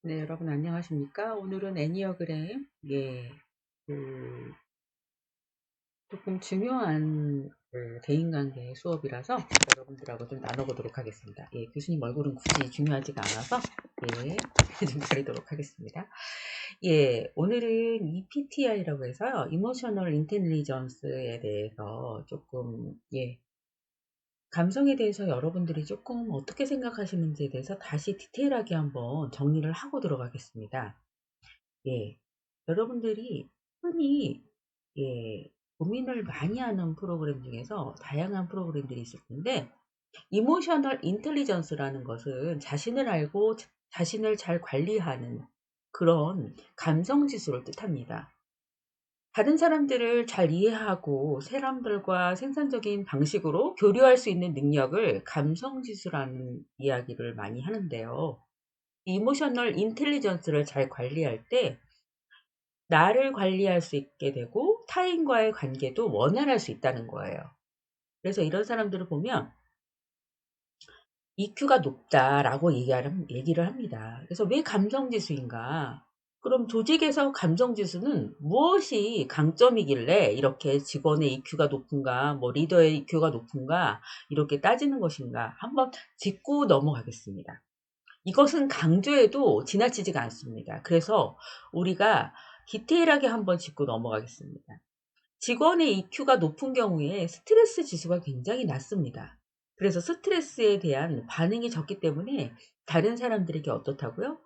네, 여러분 안녕하십니까? 오늘은 애니어그램, 그 조금 중요한 대인관계 수업이라서 여러분들하고 좀 나눠보도록 하겠습니다. 교수님 얼굴은 굳이 중요하지가 않아서 좀 가리도록 하겠습니다. 오늘은 EPTI라고 해서요, 이모셔널 인텔리전스에 대해서 조금 감성에 대해서 여러분들이 조금 어떻게 생각하시는지에 대해서 다시 디테일하게 한번 정리를 하고 들어가겠습니다. 예. 여러분들이 흔히 고민을 많이 하는 프로그램 중에서 다양한 프로그램들이 있을 텐데, 이모셔널 인텔리전스라는 것은 자신을 알고 자신을 잘 관리하는 그런 감성 지수를 뜻합니다. 다른 사람들을 잘 이해하고 사람들과 생산적인 방식으로 교류할 수 있는 능력을 감성 지수라는 이야기를 많이 하는데요. 이모셔널 인텔리전스를 잘 관리할 때 나를 관리할 수 있게 되고 타인과의 관계도 원활할 수 있다는 거예요. 그래서 이런 사람들을 보면 EQ가 높다라고 얘기를 합니다. 그래서 왜 감정지수인가? 그럼 조직에서 감정지수는 무엇이 강점이길래 이렇게 직원의 EQ가 높은가, 뭐 리더의 EQ가 높은가, 이렇게 따지는 것인가? 한번 짚고 넘어가겠습니다. 이것은 강조해도 지나치지가 않습니다. 그래서 우리가 디테일하게 한번 짚고 넘어가겠습니다. 직원의 EQ가 높은 경우에 스트레스 지수가 굉장히 낮습니다. 그래서 스트레스에 대한 반응이 적기 때문에 다른 사람들에게 어떻다고요?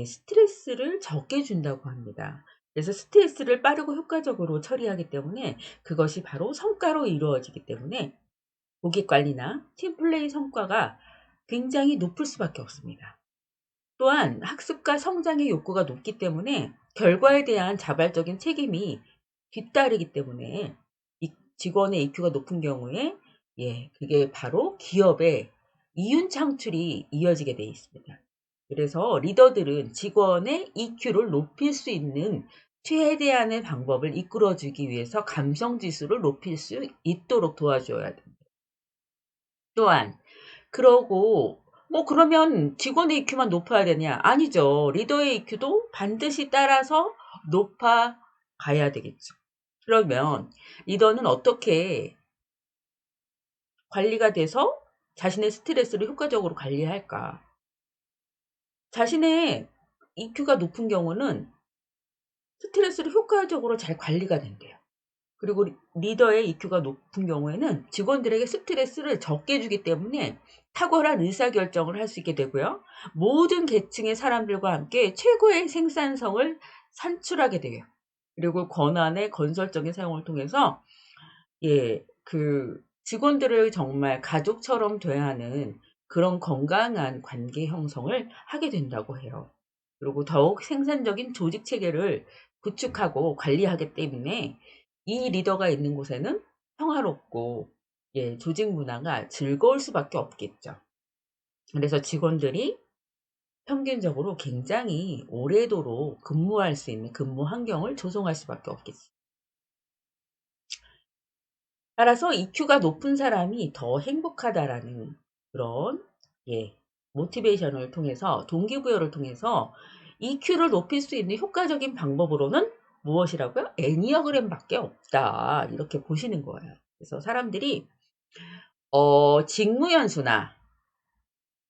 스트레스를 적게 준다고 합니다. 그래서 스트레스를 빠르고 효과적으로 처리하기 때문에 그것이 바로 성과로 이루어지기 때문에 고객 관리나 팀플레이 성과가 굉장히 높을 수밖에 없습니다. 또한 학습과 성장의 욕구가 높기 때문에 결과에 대한 자발적인 책임이 뒤따르기 때문에 이 직원의 EQ가 높은 경우에 그게 바로 기업의 이윤 창출이 이어지게 되어 있습니다. 그래서 리더들은 직원의 EQ를 높일 수 있는 최대한의 방법을 이끌어주기 위해서 감성 지수를 높일 수 있도록 도와줘야 됩니다. 또한 그러고 그러면 직원의 EQ만 높아야 되냐? 아니죠. 리더의 EQ도 반드시 따라서 높아가야 되겠죠. 그러면 리더는 어떻게 관리가 돼서 자신의 스트레스를 효과적으로 관리할까? 자신의 EQ가 높은 경우는 스트레스를 효과적으로 잘 관리가 된대요. 그리고 리더의 EQ가 높은 경우에는 직원들에게 스트레스를 적게 주기 때문에 탁월한 의사결정을 할 수 있게 되고요. 모든 계층의 사람들과 함께 최고의 생산성을 산출하게 돼요. 그리고 권한의 건설적인 사용을 통해서 직원들을 정말 가족처럼 대하는 그런 건강한 관계 형성을 하게 된다고 해요. 그리고 더욱 생산적인 조직 체계를 구축하고 관리하기 때문에 이 리더가 있는 곳에는 평화롭고 조직 문화가 즐거울 수밖에 없겠죠. 그래서 직원들이 평균적으로 굉장히 오래도록 근무할 수 있는 근무 환경을 조성할 수밖에 없겠죠. 따라서 EQ가 높은 사람이 더 행복하다라는 그런 모티베이션을 통해서 동기부여를 통해서 EQ를 높일 수 있는 효과적인 방법으로는 무엇이라고요? 애니어그램밖에 없다. 이렇게 보시는 거예요. 그래서 사람들이 직무연수나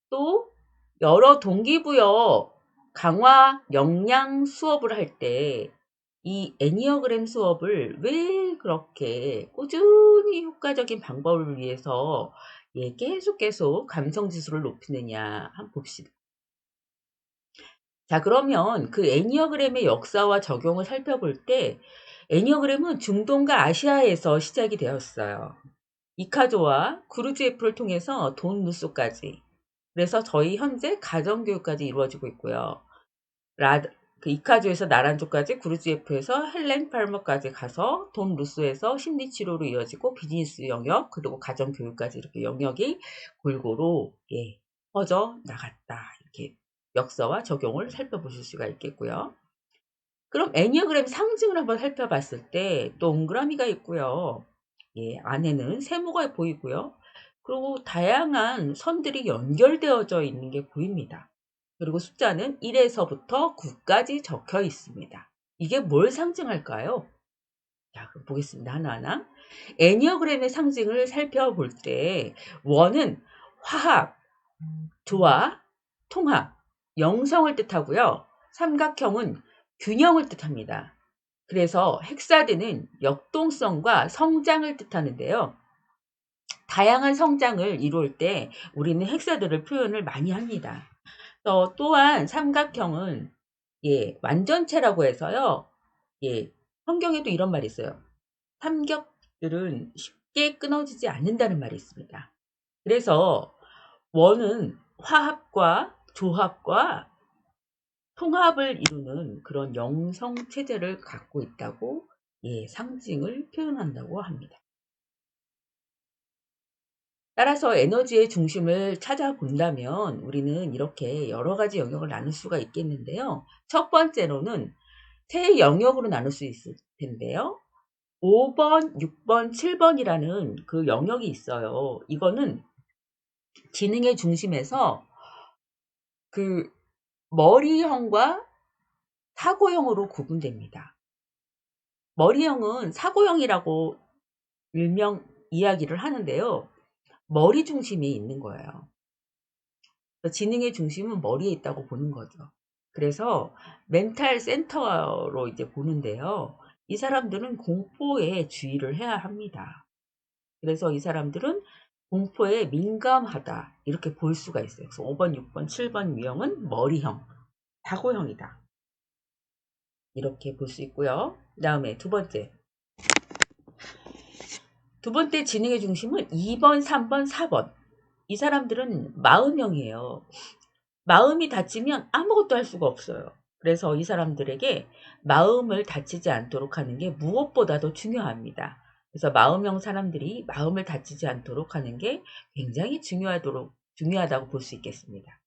또 여러 동기부여 강화 역량 수업을 할 때 이 애니어그램 수업을 왜 그렇게 꾸준히 효과적인 방법을 위해서 계속 감성지수를 높이느냐 한번 봅시다. 자, 그러면 그 애니어그램의 역사와 적용을 살펴볼 때 애니어그램은 중동과 아시아에서 시작이 되었어요. 이카조와 구루즈에프를 통해서 돈 누수까지. 그래서 저희 현재 가정교육까지 이루어지고 있고요. 그 이카조에서 나란조까지 구루즈에프에서 헬렌 팔머까지 가서 돈 루스에서 심리치료로 이어지고 비즈니스 영역 그리고 가정교육까지 이렇게 영역이 골고루 퍼져 나갔다. 이렇게 역사와 적용을 살펴보실 수가 있겠고요. 그럼 애니어그램 상징을 한번 살펴봤을 때 동그라미가 있고요. 안에는 세모가 보이고요. 그리고 다양한 선들이 연결되어져 있는 게 보입니다. 그리고 숫자는 1에서부터 9까지 적혀 있습니다. 이게 뭘 상징할까요? 자, 그럼 보겠습니다. 하나하나. 애니어그램의 상징을 살펴볼 때 원은 화합, 조화, 통합, 영성을 뜻하고요. 삼각형은 균형을 뜻합니다. 그래서 헥사드는 역동성과 성장을 뜻하는데요. 다양한 성장을 이룰 때 우리는 헥사드를 표현을 많이 합니다. 또한 삼각형은 완전체라고 해서요. 성경에도 이런 말이 있어요. 삼겹들은 쉽게 끊어지지 않는다는 말이 있습니다. 그래서 원은 화합과 조합과 통합을 이루는 그런 영성 체제를 갖고 있다고 상징을 표현한다고 합니다. 따라서 에너지의 중심을 찾아본다면 우리는 이렇게 여러 가지 영역을 나눌 수가 있겠는데요. 첫 번째로는 세 영역으로 나눌 수 있을 텐데요. 5번, 6번, 7번이라는 그 영역이 있어요. 이거는 지능의 중심에서 그 머리형과 사고형으로 구분됩니다. 머리형은 사고형이라고 일명 이야기를 하는데요. 머리 중심이 있는 거예요. 지능의 중심은 머리에 있다고 보는 거죠. 그래서 멘탈 센터로 이제 보는데요. 이 사람들은 공포에 주의를 해야 합니다. 그래서 이 사람들은 공포에 민감하다 이렇게 볼 수가 있어요. 그래서 5번, 6번, 7번 유형은 머리형, 사고형이다. 이렇게 볼 수 있고요. 그 다음에 두 번째 지능의 중심은 2번, 3번, 4번. 이 사람들은 마음형이에요. 마음이 다치면 아무것도 할 수가 없어요. 그래서 이 사람들에게 마음을 다치지 않도록 하는 게 무엇보다도 중요합니다. 그래서 마음형 사람들이 마음을 다치지 않도록 하는 게 굉장히 중요하다고 볼 수 있겠습니다.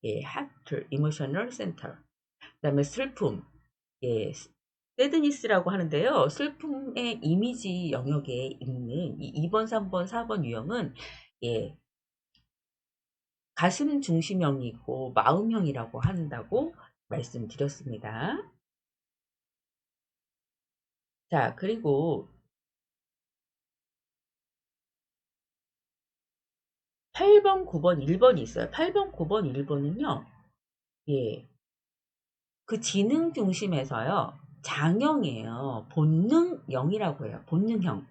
Heart, Emotional Center. 그 다음에 슬픔, 새드니스라고 하는데요. 슬픔의 이미지 영역에 있는 이 2번, 3번, 4번 유형은 가슴 중심형이고 마음형이라고 한다고 말씀드렸습니다. 자, 그리고 8번, 9번, 1번이 있어요. 8번, 9번, 1번은요. 그 지능 중심에서요. 장형이에요. 본능형이라고 해요. 본능형.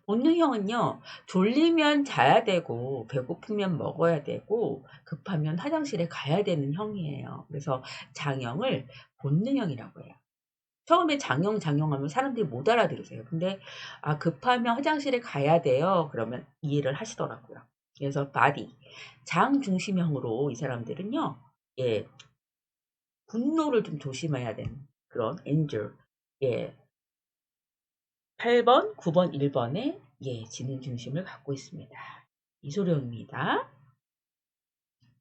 본능형은요. 졸리면 자야 되고 배고프면 먹어야 되고 급하면 화장실에 가야 되는 형이에요. 그래서 장형을 본능형이라고 해요. 처음에 장형하면 사람들이 못 알아들으세요. 근데 급하면 화장실에 가야 돼요. 그러면 이해를 하시더라고요. 그래서 바디, 장 중심형으로 이 사람들은요. 분노를 좀 조심해야 되는 그런 엔젤. 8번, 9번, 1번에 지능 중심을 갖고 있습니다. 이소룡입니다.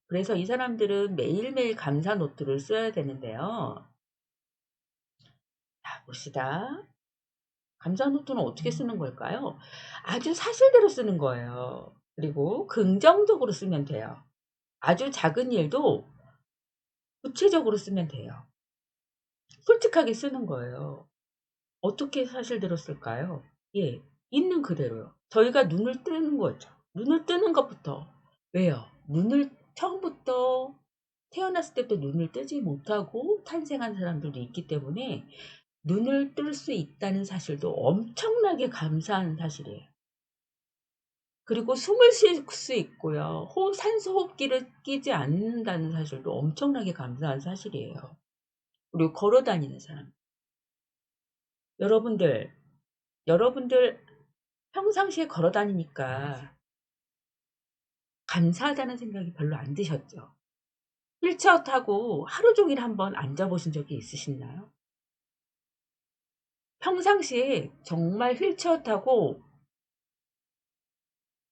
그래서 이 사람들은 매일매일 감사 노트를 써야 되는데요. 자, 봅시다. 감사 노트는 어떻게 쓰는 걸까요? 아주 사실대로 쓰는 거예요. 그리고 긍정적으로 쓰면 돼요. 아주 작은 일도 구체적으로 쓰면 돼요. 솔직하게 쓰는 거예요. 어떻게 사실대로 쓸까요? 있는 그대로요. 저희가 눈을 뜨는 거죠. 눈을 뜨는 것부터. 왜요? 눈을 처음부터 태어났을 때부터 눈을 뜨지 못하고 탄생한 사람들도 있기 때문에 눈을 뜰 수 있다는 사실도 엄청나게 감사한 사실이에요. 그리고 숨을 쉴 수 있고요. 산소 호흡기를 끼지 않는다는 사실도 엄청나게 감사한 사실이에요. 그리고 걸어 다니는 사람. 여러분들 평상시에 걸어 다니니까 감사하다는 생각이 별로 안 드셨죠? 휠체어 타고 하루 종일 한번 앉아보신 적이 있으신가요? 평상시에 정말 휠체어 타고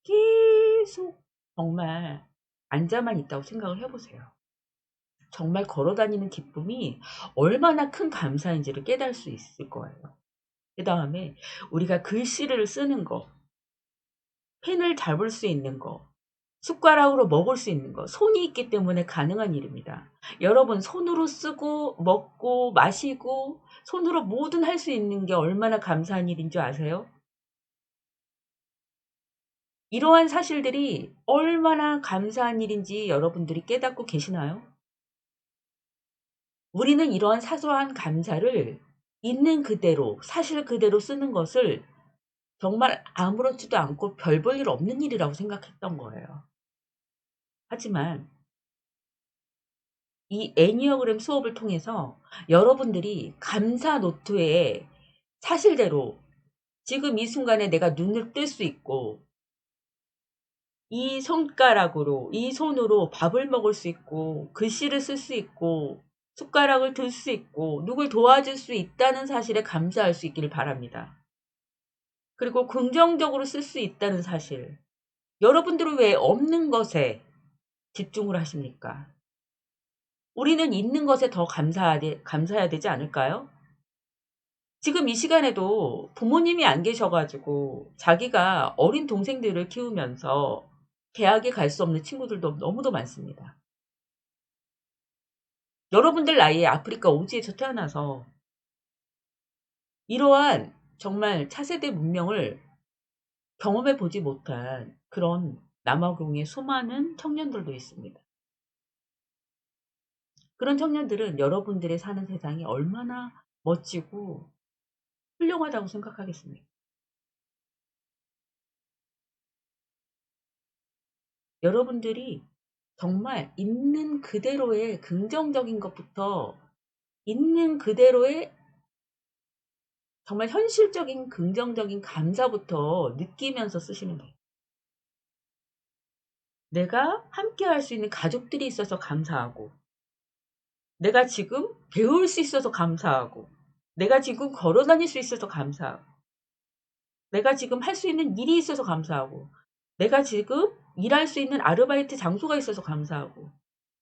계속 정말 앉아만 있다고 생각을 해보세요. 정말 걸어 다니는 기쁨이 얼마나 큰 감사인지를 깨달을 수 있을 거예요. 그 다음에 우리가 글씨를 쓰는 거, 펜을 잡을 수 있는 거, 숟가락으로 먹을 수 있는 거, 손이 있기 때문에 가능한 일입니다. 여러분, 손으로 쓰고 먹고 마시고 손으로 뭐든 할 수 있는 게 얼마나 감사한 일인 줄 아세요? 이러한 사실들이 얼마나 감사한 일인지 여러분들이 깨닫고 계시나요? 우리는 이러한 사소한 감사를 있는 그대로, 사실 그대로 쓰는 것을 정말 아무렇지도 않고 별 볼 일 없는 일이라고 생각했던 거예요. 하지만 이 애니어그램 수업을 통해서 여러분들이 감사 노트에 사실대로 지금 이 순간에 내가 눈을 뜰 수 있고 이 손가락으로, 이 손으로 밥을 먹을 수 있고 글씨를 쓸 수 있고 숟가락을 들 수 있고 누굴 도와줄 수 있다는 사실에 감사할 수 있기를 바랍니다. 그리고 긍정적으로 쓸 수 있다는 사실. 여러분들은 왜 없는 것에 집중을 하십니까? 우리는 있는 것에 더 감사해야 되지 않을까요? 지금 이 시간에도 부모님이 안 계셔 가지고 자기가 어린 동생들을 키우면서 대학에 갈 수 없는 친구들도 너무도 많습니다. 여러분들 나이에 아프리카 오지에서 태어나서 이러한 정말 차세대 문명을 경험해 보지 못한 그런 남아공의 수많은 청년들도 있습니다. 그런 청년들은 여러분들의 사는 세상이 얼마나 멋지고 훌륭하다고 생각하겠습니까? 여러분들이 정말 있는 그대로의 긍정적인 것부터 있는 그대로의 정말 현실적인 긍정적인 감사부터 느끼면서 쓰시면 돼요. 내가 함께 할 수 있는 가족들이 있어서 감사하고 내가 지금 배울 수 있어서 감사하고 내가 지금 걸어 다닐 수 있어서 감사하고 내가 지금 할 수 있는 일이 있어서 감사하고 내가 지금 일할 수 있는 아르바이트 장소가 있어서 감사하고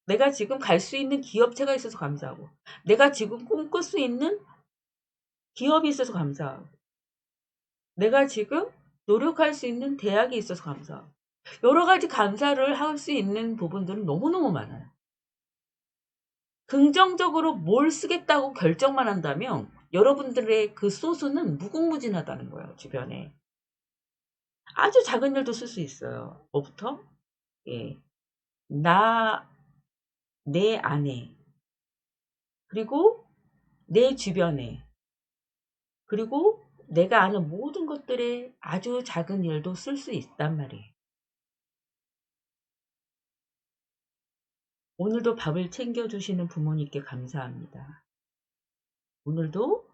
내가 지금 갈 수 있는 기업체가 있어서 감사하고 내가 지금 꿈꿀 수 있는 기업이 있어서 감사하고 내가 지금 노력할 수 있는 대학이 있어서 감사하고 여러 가지 감사를 할 수 있는 부분들은 너무너무 많아요. 긍정적으로 뭘 쓰겠다고 결정만 한다면 여러분들의 그 소스는 무궁무진하다는 거예요. 주변에. 아주 작은 일도 쓸 수 있어요. 뭐부터? 예. 나, 내 안에, 그리고 내 주변에, 그리고 내가 아는 모든 것들의 아주 작은 일도 쓸 수 있단 말이에요. 오늘도 밥을 챙겨주시는 부모님께 감사합니다. 오늘도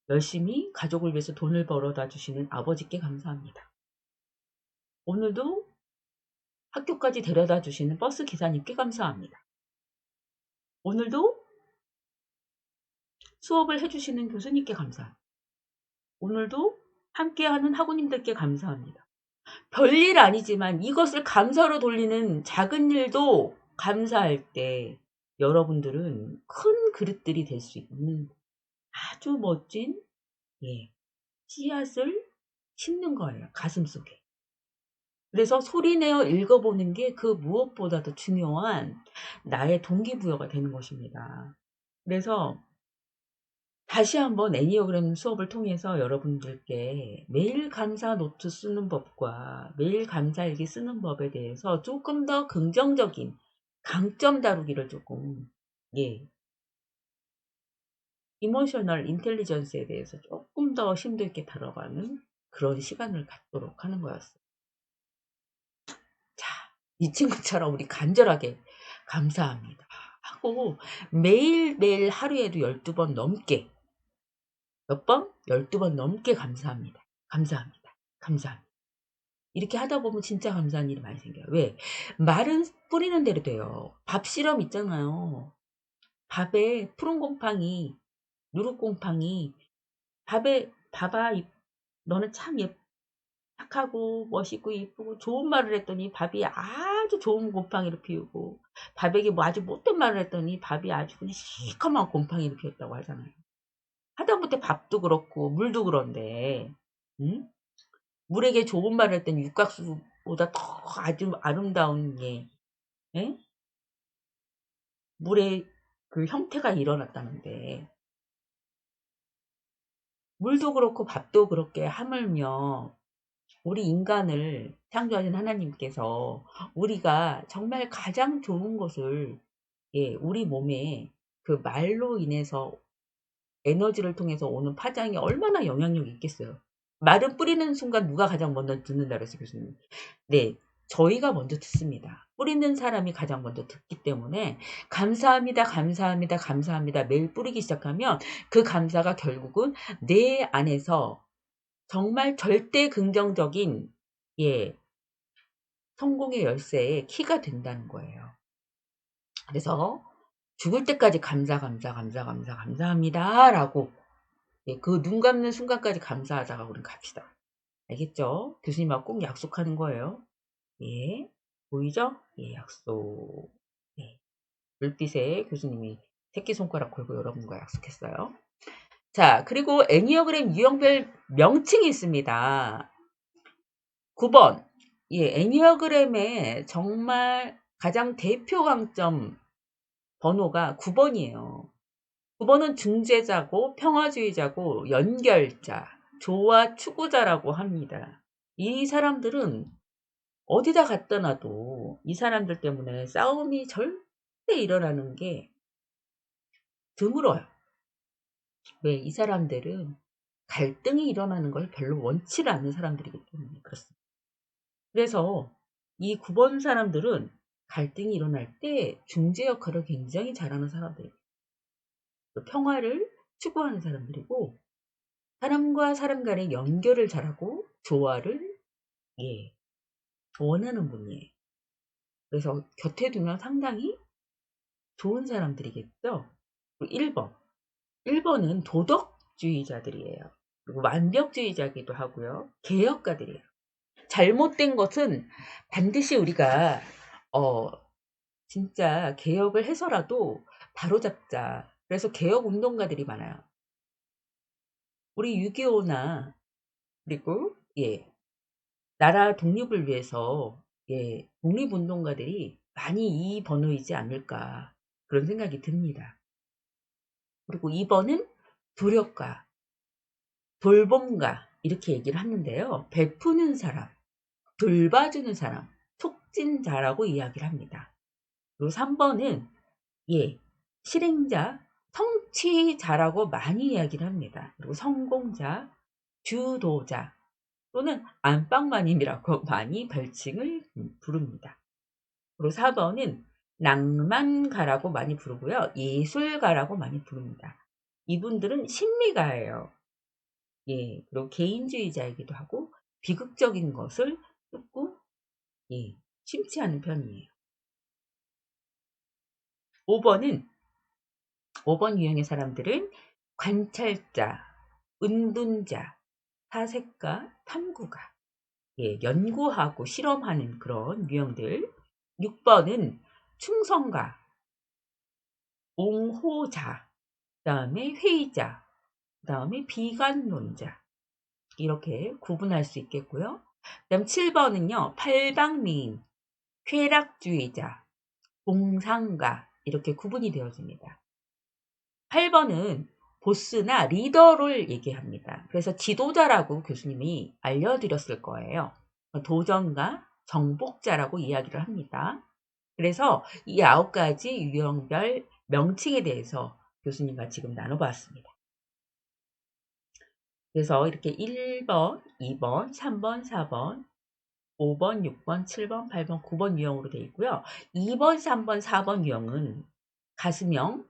열심히 가족을 위해서 돈을 벌어다 주시는 아버지께 감사합니다. 오늘도 학교까지 데려다 주시는 버스 기사님께 감사합니다. 오늘도 수업을 해주시는 교수님께 감사합니다. 오늘도 함께하는 학우님들께 감사합니다. 별일 아니지만 이것을 감사로 돌리는 작은 일도 감사할 때 여러분들은 큰 그릇들이 될 수 있는 아주 멋진 예, 씨앗을 심는 거예요. 가슴속에. 그래서 소리내어 읽어보는 게 그 무엇보다도 중요한 나의 동기부여가 되는 것입니다. 그래서 다시 한번 애니어그램 수업을 통해서 여러분들께 매일 감사 노트 쓰는 법과 매일 감사일기 쓰는 법에 대해서 조금 더 긍정적인 강점 다루기를 조금 예, 이모셔널 인텔리전스에 대해서 조금 더 심도 있게 다뤄가는 그런 시간을 갖도록 하는 거였어요. 자, 이 친구처럼 우리 간절하게 감사합니다 하고 매일매일 하루에도 12번 넘게 몇 번? 12번 넘게 감사합니다. 감사합니다. 감사합니다. 이렇게 하다 보면 진짜 감사한 일이 많이 생겨요. 왜? 말은 뿌리는 대로 돼요. 밥 실험 있잖아요. 밥에 푸른 곰팡이, 누룩 곰팡이, 밥에 봐봐, 너는 참 착하고 멋있고 이쁘고 좋은 말을 했더니 밥이 아주 좋은 곰팡이를 피우고 밥에게 뭐 아주 못된 말을 했더니 밥이 아주 그냥 시커먼 곰팡이를 피웠다고 하잖아요. 하다못해 밥도 그렇고 물도 그런데 응? 물에게 좋은 말을 했더니 육각수 보다 더 아주 아름다운 예? 물의 그 형태가 일어났다는데 물도 그렇고 밥도 그렇게 하물며 우리 인간을 창조하신 하나님께서 우리가 정말 가장 좋은 것을 우리 몸에 그 말로 인해서 에너지를 통해서 오는 파장이 얼마나 영향력이 있겠어요. 말을 뿌리는 순간 누가 가장 먼저 듣는다 그랬어요, 교수님. 네. 저희가 먼저 듣습니다. 뿌리는 사람이 가장 먼저 듣기 때문에 감사합니다, 감사합니다, 감사합니다 매일 뿌리기 시작하면 그 감사가 결국은 내 안에서 정말 절대 긍정적인 예 성공의 열쇠의 키가 된다는 거예요. 그래서 죽을 때까지 감사, 감사, 감사, 감사, 감사합니다라고 그 눈 감는 순간까지 감사하다가 우린 갑시다. 알겠죠? 교수님하고 꼭 약속하는 거예요. 예. 보이죠? 예, 약속. 네. 불빛에 교수님이 새끼손가락 걸고 여러분과 약속했어요. 자, 그리고 애니어그램 유형별 명칭이 있습니다. 9번. 애니어그램의 정말 가장 대표 강점 번호가 9번이에요. 9번은 중재자고 평화주의자고 연결자, 조화 추구자라고 합니다. 이 사람들은 어디다 갖다 놔도 이 사람들 때문에 싸움이 절대 일어나는 게 드물어요. 왜? 이 사람들은 갈등이 일어나는 걸 별로 원치를 않는 사람들이기 때문에 그렇습니다. 그래서 이 9번 사람들은 갈등이 일어날 때 중재 역할을 굉장히 잘하는 사람들이에요. 평화를 추구하는 사람들이고 사람과 사람 간의 연결을 잘하고 조화를 원하는 분이에요. 그래서 곁에 두면 상당히 좋은 사람들이겠죠. 1번. 1번은 도덕주의자들이에요. 그리고 완벽주의자기도 하고요. 개혁가들이에요. 잘못된 것은 반드시 우리가 어 진짜 개혁을 해서라도 바로잡자. 그래서 개혁 운동가들이 많아요. 우리 6.25나 그리고 나라 독립을 위해서 독립운동가들이 많이 이 번호이지 않을까 그런 생각이 듭니다. 그리고 2번은 도력가, 돌봄가 이렇게 얘기를 하는데요. 베푸는 사람, 돌봐주는 사람, 촉진자라고 이야기를 합니다. 그리고 3번은 실행자, 성취자라고 많이 이야기를 합니다. 그리고 성공자, 주도자 또는 안방마님이라고 많이 별칭을 부릅니다. 그리고 4번은 낭만가라고 많이 부르고요. 예술가라고 많이 부릅니다. 이분들은 심리가예요. 그리고 개인주의자이기도 하고 비극적인 것을 조금 심취하는 편이에요. 5번 유형의 사람들은 관찰자, 은둔자, 사색가, 탐구가 연구하고 실험하는 그런 유형들. 6번은 충성가, 옹호자, 그 다음에 회의자, 그 다음에 비관론자 이렇게 구분할 수 있겠고요. 그 다음 7번은요. 팔방미인, 쾌락주의자, 봉상가 이렇게 구분이 되어집니다. 8번은 보스나 리더를 얘기합니다. 그래서 지도자라고 교수님이 알려드렸을 거예요. 도전가, 정복자라고 이야기를 합니다. 그래서 이 9가지 유형별 명칭에 대해서 교수님과 지금 나눠봤습니다. 그래서 이렇게 1번, 2번, 3번, 4번, 5번, 6번, 7번, 8번, 9번 유형으로 되어 있고요. 2번, 3번, 4번 유형은 가슴형,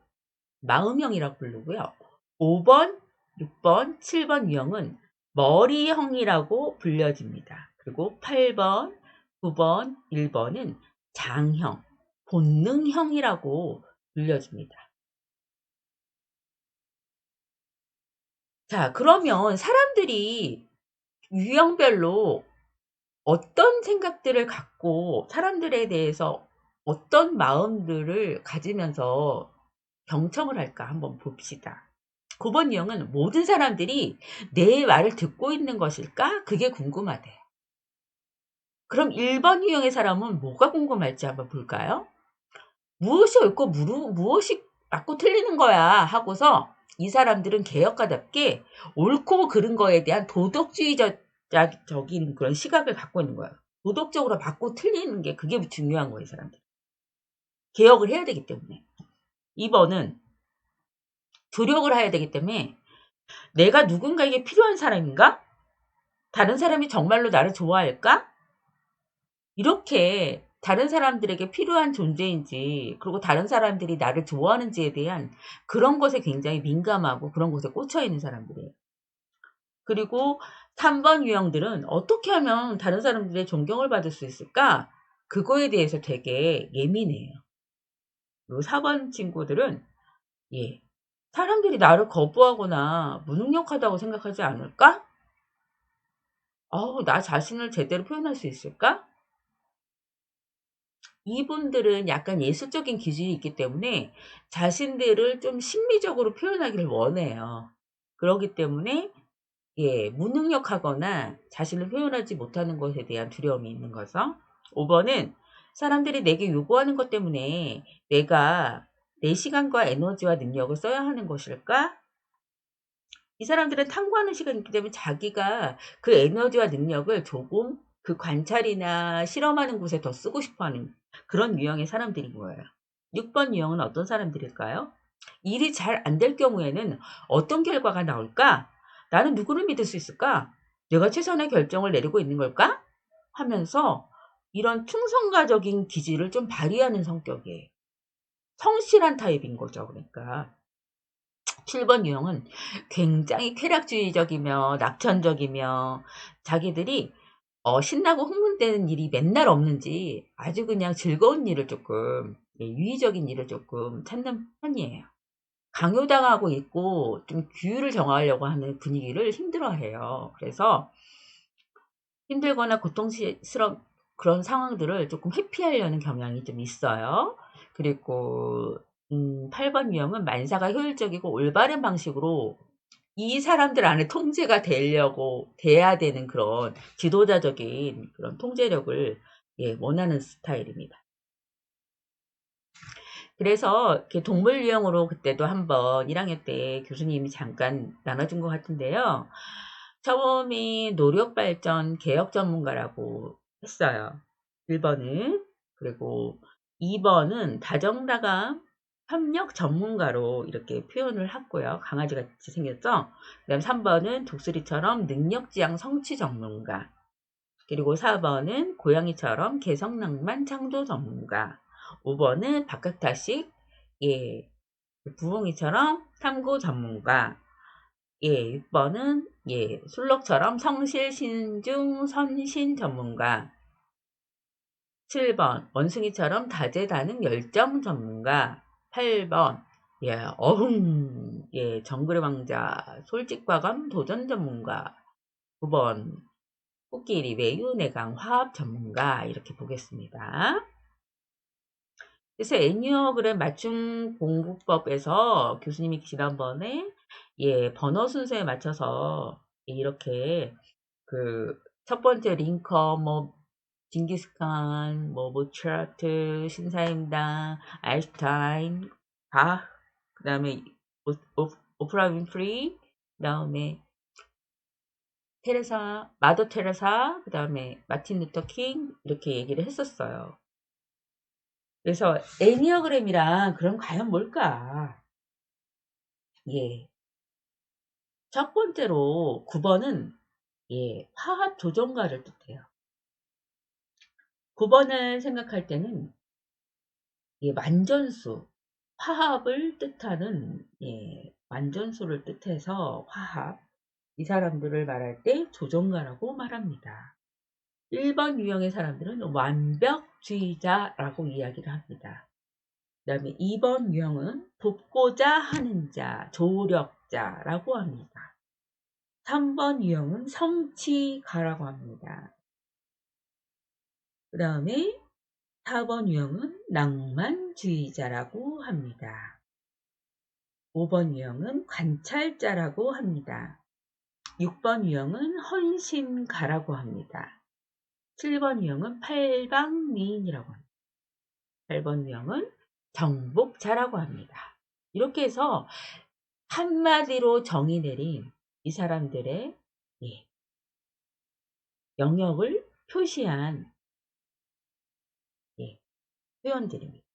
마음형이라고 부르고요. 5번, 6번, 7번 유형은 머리형이라고 불려집니다. 그리고 8번, 9번, 1번은 장형, 본능형이라고 불려집니다. 자, 그러면 사람들이 유형별로 어떤 생각들을 갖고 사람들에 대해서 어떤 마음들을 가지면서 경청을 할까 한번 봅시다. 9번 유형은 모든 사람들이 내 말을 듣고 있는 것일까? 그게 궁금하대요. 그럼 1번 유형의 사람은 뭐가 궁금할지 한번 볼까요? 무엇이 옳고 무엇이 맞고 틀리는 거야 하고서 이 사람들은 개혁가답게 옳고 그른 거에 대한 도덕주의적인 그런 시각을 갖고 있는 거예요. 도덕적으로 맞고 틀리는 게 그게 중요한 거예요, 이 사람들. 개혁을 해야 되기 때문에. 2번은 조력을 해야 되기 때문에 내가 누군가에게 필요한 사람인가? 다른 사람이 정말로 나를 좋아할까? 이렇게 다른 사람들에게 필요한 존재인지, 그리고 다른 사람들이 나를 좋아하는지에 대한 그런 것에 굉장히 민감하고 그런 것에 꽂혀 있는 사람들이에요. 그리고 3번 유형들은 어떻게 하면 다른 사람들의 존경을 받을 수 있을까? 그거에 대해서 되게 예민해요. 그리고 4번 친구들은 예, 사람들이 나를 거부하거나 무능력하다고 생각하지 않을까? 나 자신을 제대로 표현할 수 있을까? 이분들은 약간 예술적인 기질이 있기 때문에 자신들을 좀 심미적으로 표현하기를 원해요. 그렇기 때문에 예, 무능력하거나 자신을 표현하지 못하는 것에 대한 두려움이 있는 거죠. 5번은 사람들이 내게 요구하는 것 때문에 내가 내 시간과 에너지와 능력을 써야 하는 것일까? 이 사람들은 탐구하는 시간이 있기 때문에 자기가 그 에너지와 능력을 조금 그 관찰이나 실험하는 곳에 더 쓰고 싶어 하는 그런 유형의 사람들인 거예요. 6번 유형은 어떤 사람들일까요? 일이 잘 안 될 경우에는 어떤 결과가 나올까? 나는 누구를 믿을 수 있을까? 내가 최선의 결정을 내리고 있는 걸까? 하면서 이런 충성가적인 기질을 좀 발휘하는 성격이에요. 성실한 타입인 거죠. 그러니까 7번 유형은 굉장히 쾌락주의적이며 낙천적이며 자기들이 신나고 흥분되는 일이 맨날 없는지 아주 그냥 즐거운 일을 조금 유의적인 일을 조금 찾는 편이에요. 강요당하고 있고 좀 규율을 정하려고 하는 분위기를 힘들어해요. 그래서 힘들거나 고통스러운 그런 상황들을 조금 회피하려는 경향이 좀 있어요. 그리고 8번 유형은 만사가 효율적이고 올바른 방식으로 이 사람들 안에 통제가 되려고 돼야 되는 그런 지도자적인 그런 통제력을 원하는 스타일입니다. 그래서 이렇게 동물 유형으로 그때도 한번 1학년 때 교수님이 잠깐 나눠준 것 같은데요. 처음이 노력발전 개혁 전문가라고 했어요. 1번은. 그리고 2번은 다정다감 협력 전문가로 이렇게 표현을 했고요. 강아지같이 생겼죠. 그 다음 3번은 독수리처럼 능력지향 성취 전문가. 그리고 4번은 고양이처럼 개성낭만 창조 전문가. 5번은 박학다식 예, 부엉이처럼 탐구 전문가. 예, 6번은 술록처럼 성실 신중 선신 전문가. 7번 원숭이처럼 다재다능 열정 전문가. 8번 정글의 왕자 솔직과감 도전 전문가. 9번 코끼리 외유 내강 화합 전문가 이렇게 보겠습니다. 그래서 애니어그램 맞춤 공부법에서 교수님이 지난번에 번호 순서에 맞춰서 이렇게 그 첫 번째 링컨 징기스칸 모차르트 신사임당 아인슈타인 그다음에 오프라 윈프리 그다음에 마더 테레사 그다음에 마틴 루터 킹 이렇게 얘기를 했었어요. 그래서 애니어그램이랑 그럼 과연 뭘까? 예. 첫 번째로 9번은 화합 조정가를 뜻해요. 9번을 생각할 때는 만전수, 화합을 뜻하는 만전수를 뜻해서 화합. 이 사람들을 말할 때 조정가라고 말합니다. 1번 유형의 사람들은 완벽주의자라고 이야기를 합니다. 그 다음에 2번 유형은 돕고자 하는 자, 조력자라고 합니다. 3번 유형은 성취가라고 합니다. 그 다음에 4번 유형은 낭만주의자라고 합니다. 5번 유형은 관찰자라고 합니다. 6번 유형은 헌신가라고 합니다. 7번 유형은 팔방미인이라고 합니다. 8번 유형은 정복자라고 합니다. 이렇게 해서 한마디로 정의 내린 이 사람들의 예, 영역을 표시한 예, 표현들입니다.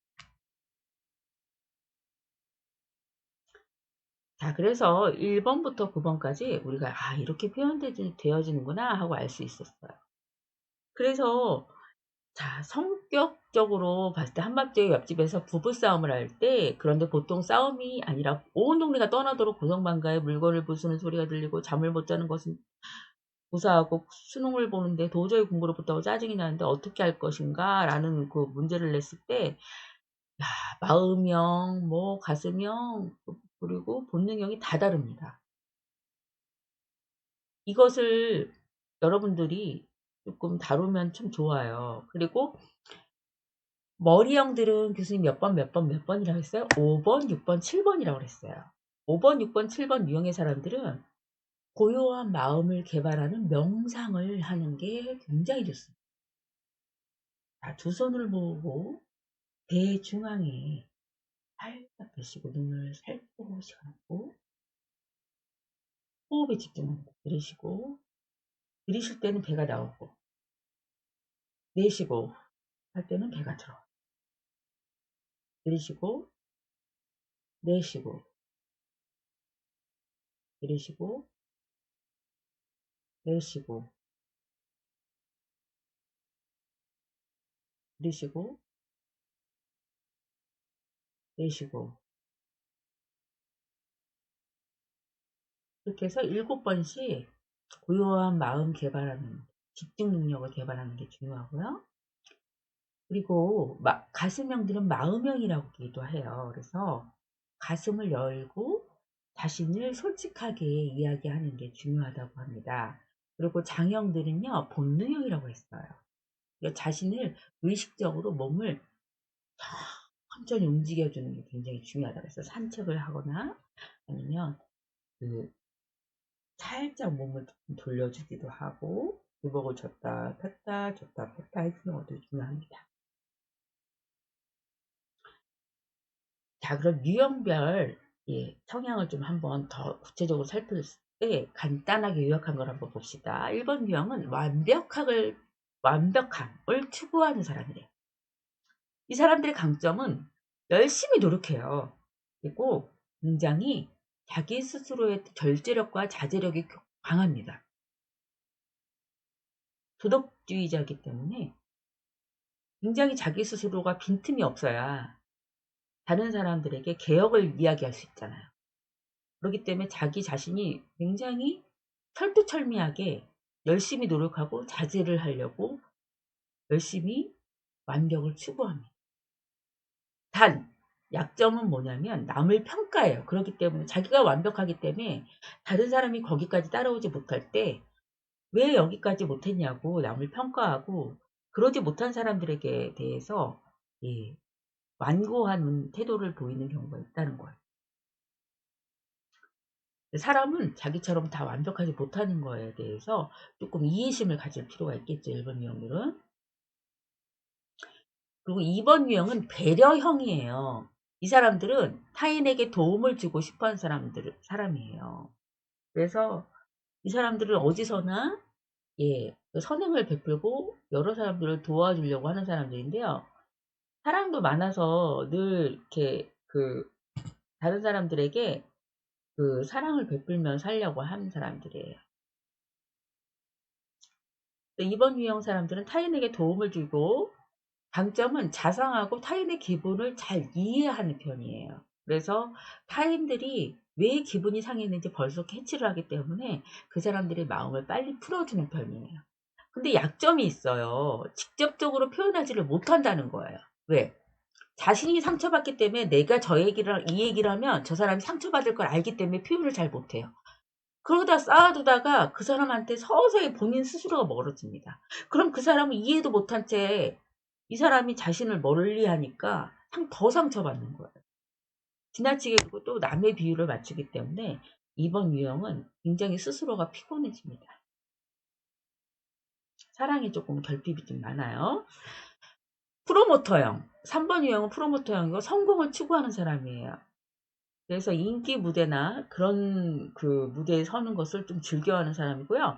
자, 그래서 1번부터 9번까지 우리가 이렇게 표현되어지는구나 하고 알 수 있었어요. 그래서 자, 성격적으로 봤을 때 한밤중에 옆집에서 부부싸움을 할 때, 그런데 보통 싸움이 아니라 온 동네가 떠나도록 고성방가에 물건을 부수는 소리가 들리고 잠을 못 자는 것은 무사하고 수능을 보는데 도저히 공부를 못하고 짜증이 나는데 어떻게 할 것인가 라는 그 문제를 냈을 때 야, 마음형, 뭐 가슴형, 그리고 본능형이 다 다릅니다. 이것을 여러분들이 조금 다루면 참 좋아요. 그리고 머리형들은 교수님 몇 번이라고 했어요? 5번, 6번, 7번이라고 그랬어요. 5번, 6번, 7번 유형의 사람들은 고요한 마음을 개발하는 명상을 하는 게 굉장히 좋습니다. 자, 두 손을 모으고 대중앙에 살짝 대시고 눈을 살포시 감고 호흡에 집중합니다. 들이쉬고 들이쉴 때는 배가 나오고 내쉬고 할 때는 배가 들어와요. 들이쉬고 내쉬고 들이쉬고 내쉬고 들이쉬고 내쉬고 이렇게 해서 7번씩 고요한 마음 개발하는 집중 능력을 개발하는 게 중요하고요. 그리고 가슴형들은 마음형이라고 하기도 해요. 그래서 가슴을 열고 자신을 솔직하게 이야기하는 게 중요하다고 합니다. 그리고 장형들은요, 본능형이라고 했어요. 그러니까 자신을 의식적으로 몸을 천천히 움직여주는 게 굉장히 중요하다. 그래서 산책을 하거나 아니면 그 살짝 몸을 돌려주기도 하고 주먹을 줬다 폈다 줬다 폈다 해주는 것도 중요합니다. 자, 그럼 유형별 성향을 좀 한번 더 구체적으로 살폈을 때 간단하게 요약한 걸 한번 봅시다. 1번 유형은 완벽함을 추구하는 사람이래요. 이 사람들의 강점은 열심히 노력해요. 그리고 굉장히 자기 스스로의 절제력과 자제력이 강합니다. 도덕주의자이기 때문에 굉장히 자기 스스로가 빈틈이 없어야 다른 사람들에게 개혁을 이야기할 수 있잖아요. 그렇기 때문에 자기 자신이 굉장히 철두철미하게 열심히 노력하고 자제를 하려고 열심히 완벽을 추구합니다. 단 약점은 뭐냐면 남을 평가해요. 그렇기 때문에 자기가 완벽하기 때문에 다른 사람이 거기까지 따라오지 못할 때 왜 여기까지 못했냐고 남을 평가하고 그러지 못한 사람들에게 대해서 완고한 태도를 보이는 경우가 있다는 거예요. 사람은 자기처럼 다 완벽하지 못하는 거에 대해서 조금 이해심을 가질 필요가 있겠죠. 1번 유형들은. 그리고 2번 유형은 배려형이에요. 이 사람들은 타인에게 도움을 주고 싶어하는 사람이에요. 그래서 이 사람들은 어디서나 그 선행을 베풀고 여러 사람들을 도와주려고 하는 사람들인데요. 사랑도 많아서 늘 이렇게 다른 사람들에게 사랑을 베풀며 살려고 하는 사람들이에요. 2번 유형 사람들은 타인에게 도움을 주고 강점은 자상하고 타인의 기분을 잘 이해하는 편이에요. 그래서 타인들이 왜 기분이 상했는지 벌써 캐치를 하기 때문에 그 사람들의 마음을 빨리 풀어주는 편이에요. 근데 약점이 있어요. 직접적으로 표현하지를 못한다는 거예요. 왜? 자신이 상처받기 때문에 내가 이 얘기를 하면 저 사람이 상처받을 걸 알기 때문에 표현을 잘 못해요. 그러다 쌓아두다가 그 사람한테 서서히 본인 스스로가 멀어집니다. 그럼 그 사람은 이해도 못한 채 이 사람이 자신을 멀리하니까 더 상처받는 거예요. 지나치게 그리고 또 남의 비유를 맞추기 때문에 2번 유형은 굉장히 스스로가 피곤해집니다. 사랑에 조금 결핍이 좀 많아요. 프로모터형. 3번 유형은 프로모터형이고 성공을 추구하는 사람이에요. 그래서 인기 무대나 그런 그 무대에 서는 것을 좀 즐겨하는 사람이고요.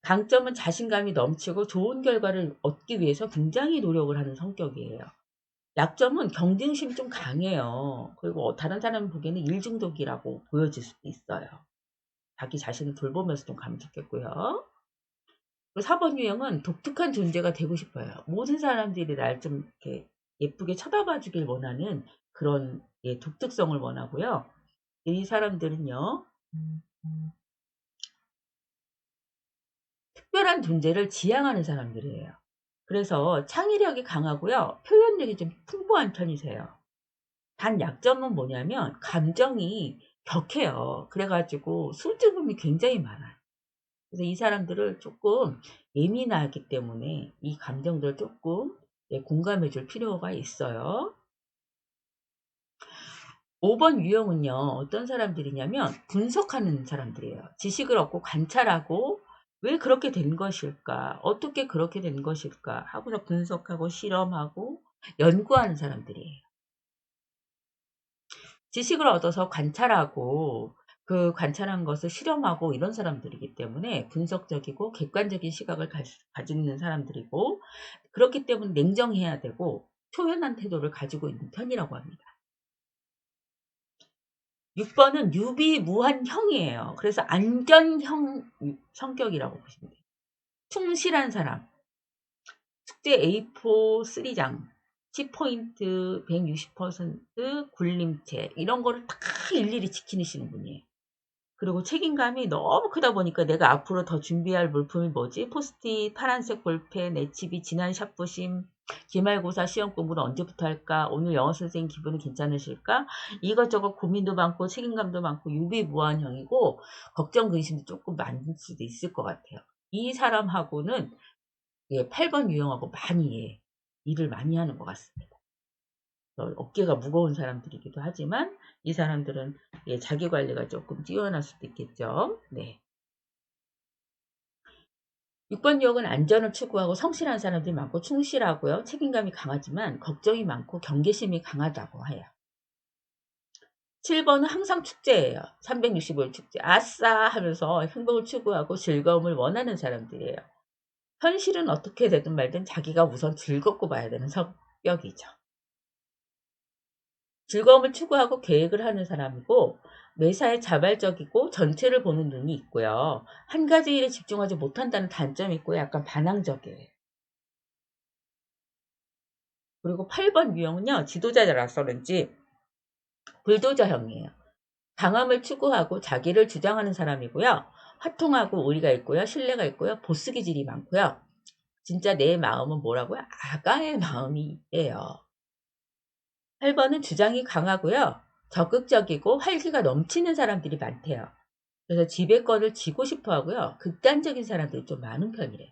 강점은 자신감이 넘치고 좋은 결과를 얻기 위해서 굉장히 노력을 하는 성격이에요. 약점은 경쟁심이 좀 강해요. 그리고 다른 사람 보기에는 일중독이라고 보여질 수도 있어요. 자기 자신을 돌보면서 좀 가면 좋겠고요. 4번 유형은 독특한 존재가 되고 싶어요. 모든 사람들이 날 좀 이렇게 예쁘게 쳐다봐 주길 원하는 그런 독특성을 원하고요. 이 사람들은요. 특별한 존재를 지향하는 사람들이에요. 그래서 창의력이 강하고요. 표현력이 좀 풍부한 편이세요. 단 약점은 뭐냐면 감정이 격해요. 그래가지고 수줍음이 굉장히 많아요. 그래서 이 사람들을 조금 예민하기 때문에 이 감정들을 조금 공감해 줄 필요가 있어요. 5번 유형은요. 어떤 사람들이냐면 분석하는 사람들이에요. 지식을 얻고 관찰하고 왜 그렇게 된 것일까? 어떻게 그렇게 된 것일까? 하고서 분석하고 실험하고 연구하는 사람들이에요. 지식을 얻어서 관찰하고 그 관찰한 것을 실험하고 이런 사람들이기 때문에 분석적이고 객관적인 시각을 가지는 사람들이고 그렇기 때문에 냉정해야 되고 초연한 태도를 가지고 있는 편이라고 합니다. 6번은 유비무환형이에요. 그래서 안전형 성격이라고 보시면 돼요. 충실한 사람. 숙제 A4 3장 10포인트 160% 굴림체 이런 거를 다 일일이 지키시는 분이에요. 그리고 책임감이 너무 크다 보니까 내가 앞으로 더 준비할 물품이 뭐지? 포스트잇, 파란색 볼펜, HB, 진한 샤프심, 기말고사 시험 공부를 언제부터 할까? 오늘 영어 선생님 기분이 괜찮으실까? 이것저것 고민도 많고 책임감도 많고 유비무환형이고 걱정 근심도 조금 많을 수도 있을 것 같아요. 이 사람하고는 8번 유형하고 많이 일을 많이 하는 것 같습니다. 어깨가 무거운 사람들이기도 하지만 이 사람들은 자기 관리가 조금 뛰어날 수도 있겠죠. 네. 6번 유형은 안전을 추구하고 성실한 사람들이 많고 충실하고요. 책임감이 강하지만 걱정이 많고 경계심이 강하다고 해요. 7번은 항상 축제예요. 365일 축제. 아싸 하면서 행복을 추구하고 즐거움을 원하는 사람들이에요. 현실은 어떻게 되든 말든 자기가 우선 즐겁고 봐야 되는 성격이죠. 즐거움을 추구하고 계획을 하는 사람이고 매사에 자발적이고 전체를 보는 눈이 있고요. 한 가지 일에 집중하지 못한다는 단점이 있고 약간 반항적이에요. 그리고 8번 유형은요. 지도자라서 그런지 불도저형이에요. 강함을 추구하고 자기를 주장하는 사람이고요. 화통하고 우리가 있고요. 신뢰가 있고요. 보스 기질이 많고요. 진짜 내 마음은 뭐라고요? 아가의 마음이에요. 8번은 주장이 강하고요. 적극적이고 활기가 넘치는 사람들이 많대요. 그래서 지배권을 쥐고 싶어 하고요. 극단적인 사람들이 좀 많은 편이래요.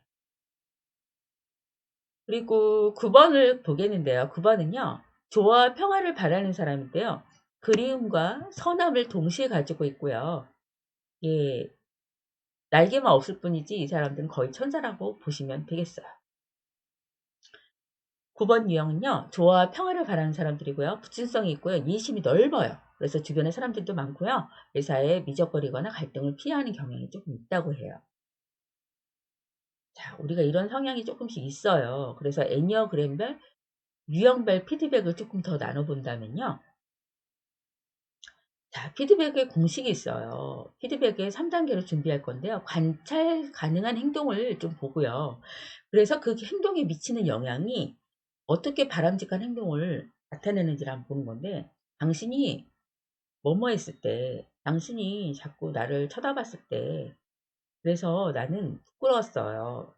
그리고 9번을 보겠는데요. 9번은요. 조화와 평화를 바라는 사람인데요. 그리움과 선함을 동시에 가지고 있고요. 예, 날개만 없을 뿐이지 이 사람들은 거의 천사라고 보시면 되겠어요. 9번 유형은요. 조화와 평화를 바라는 사람들이고요. 부친성이 있고요. 이해심이 넓어요. 그래서 주변에 사람들도 많고요. 회사에 미적거리거나 갈등을 피하는 경향이 조금 있다고 해요. 자, 우리가 이런 성향이 조금씩 있어요. 그래서 애니어그램별, 유형별 피드백을 조금 더 나눠본다면요. 자, 피드백의 공식이 있어요. 피드백의 3단계로 준비할 건데요. 관찰 가능한 행동을 좀 보고요. 그래서 그 행동에 미치는 영향이 어떻게 바람직한 행동을 나타내는지를 한번 보는 건데, 당신이 뭐뭐 했을 때, 당신이 자꾸 나를 쳐다봤을 때, 그래서 나는 부끄러웠어요.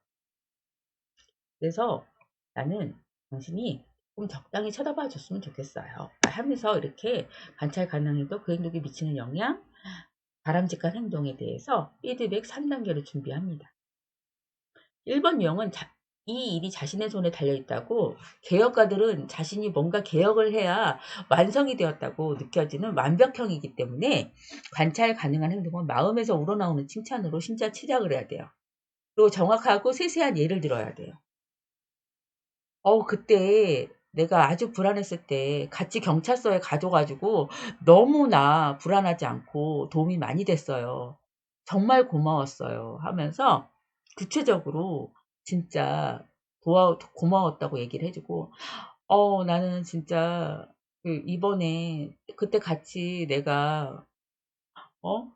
그래서 나는 당신이 좀 적당히 쳐다봐 줬으면 좋겠어요. 하면서 이렇게 관찰 가능해도 그 행동에 미치는 영향, 바람직한 행동에 대해서 피드백 3단계로 준비합니다. 1번 유형은 이 일이 자신의 손에 달려있다고 개혁가들은 자신이 뭔가 개혁을 해야 완성이 되었다고 느껴지는 완벽형이기 때문에 관찰 가능한 행동은 마음에서 우러나오는 칭찬으로 진짜 시작을 해야 돼요. 그리고 정확하고 세세한 예를 들어야 돼요. 그때 내가 아주 불안했을 때 같이 경찰서에 가줘 가지고 너무나 불안하지 않고 도움이 많이 됐어요. 정말 고마웠어요. 하면서 구체적으로 진짜 도와 고마웠다고 얘기를 해 주고 나는 진짜 이번에 그때 같이 내가 어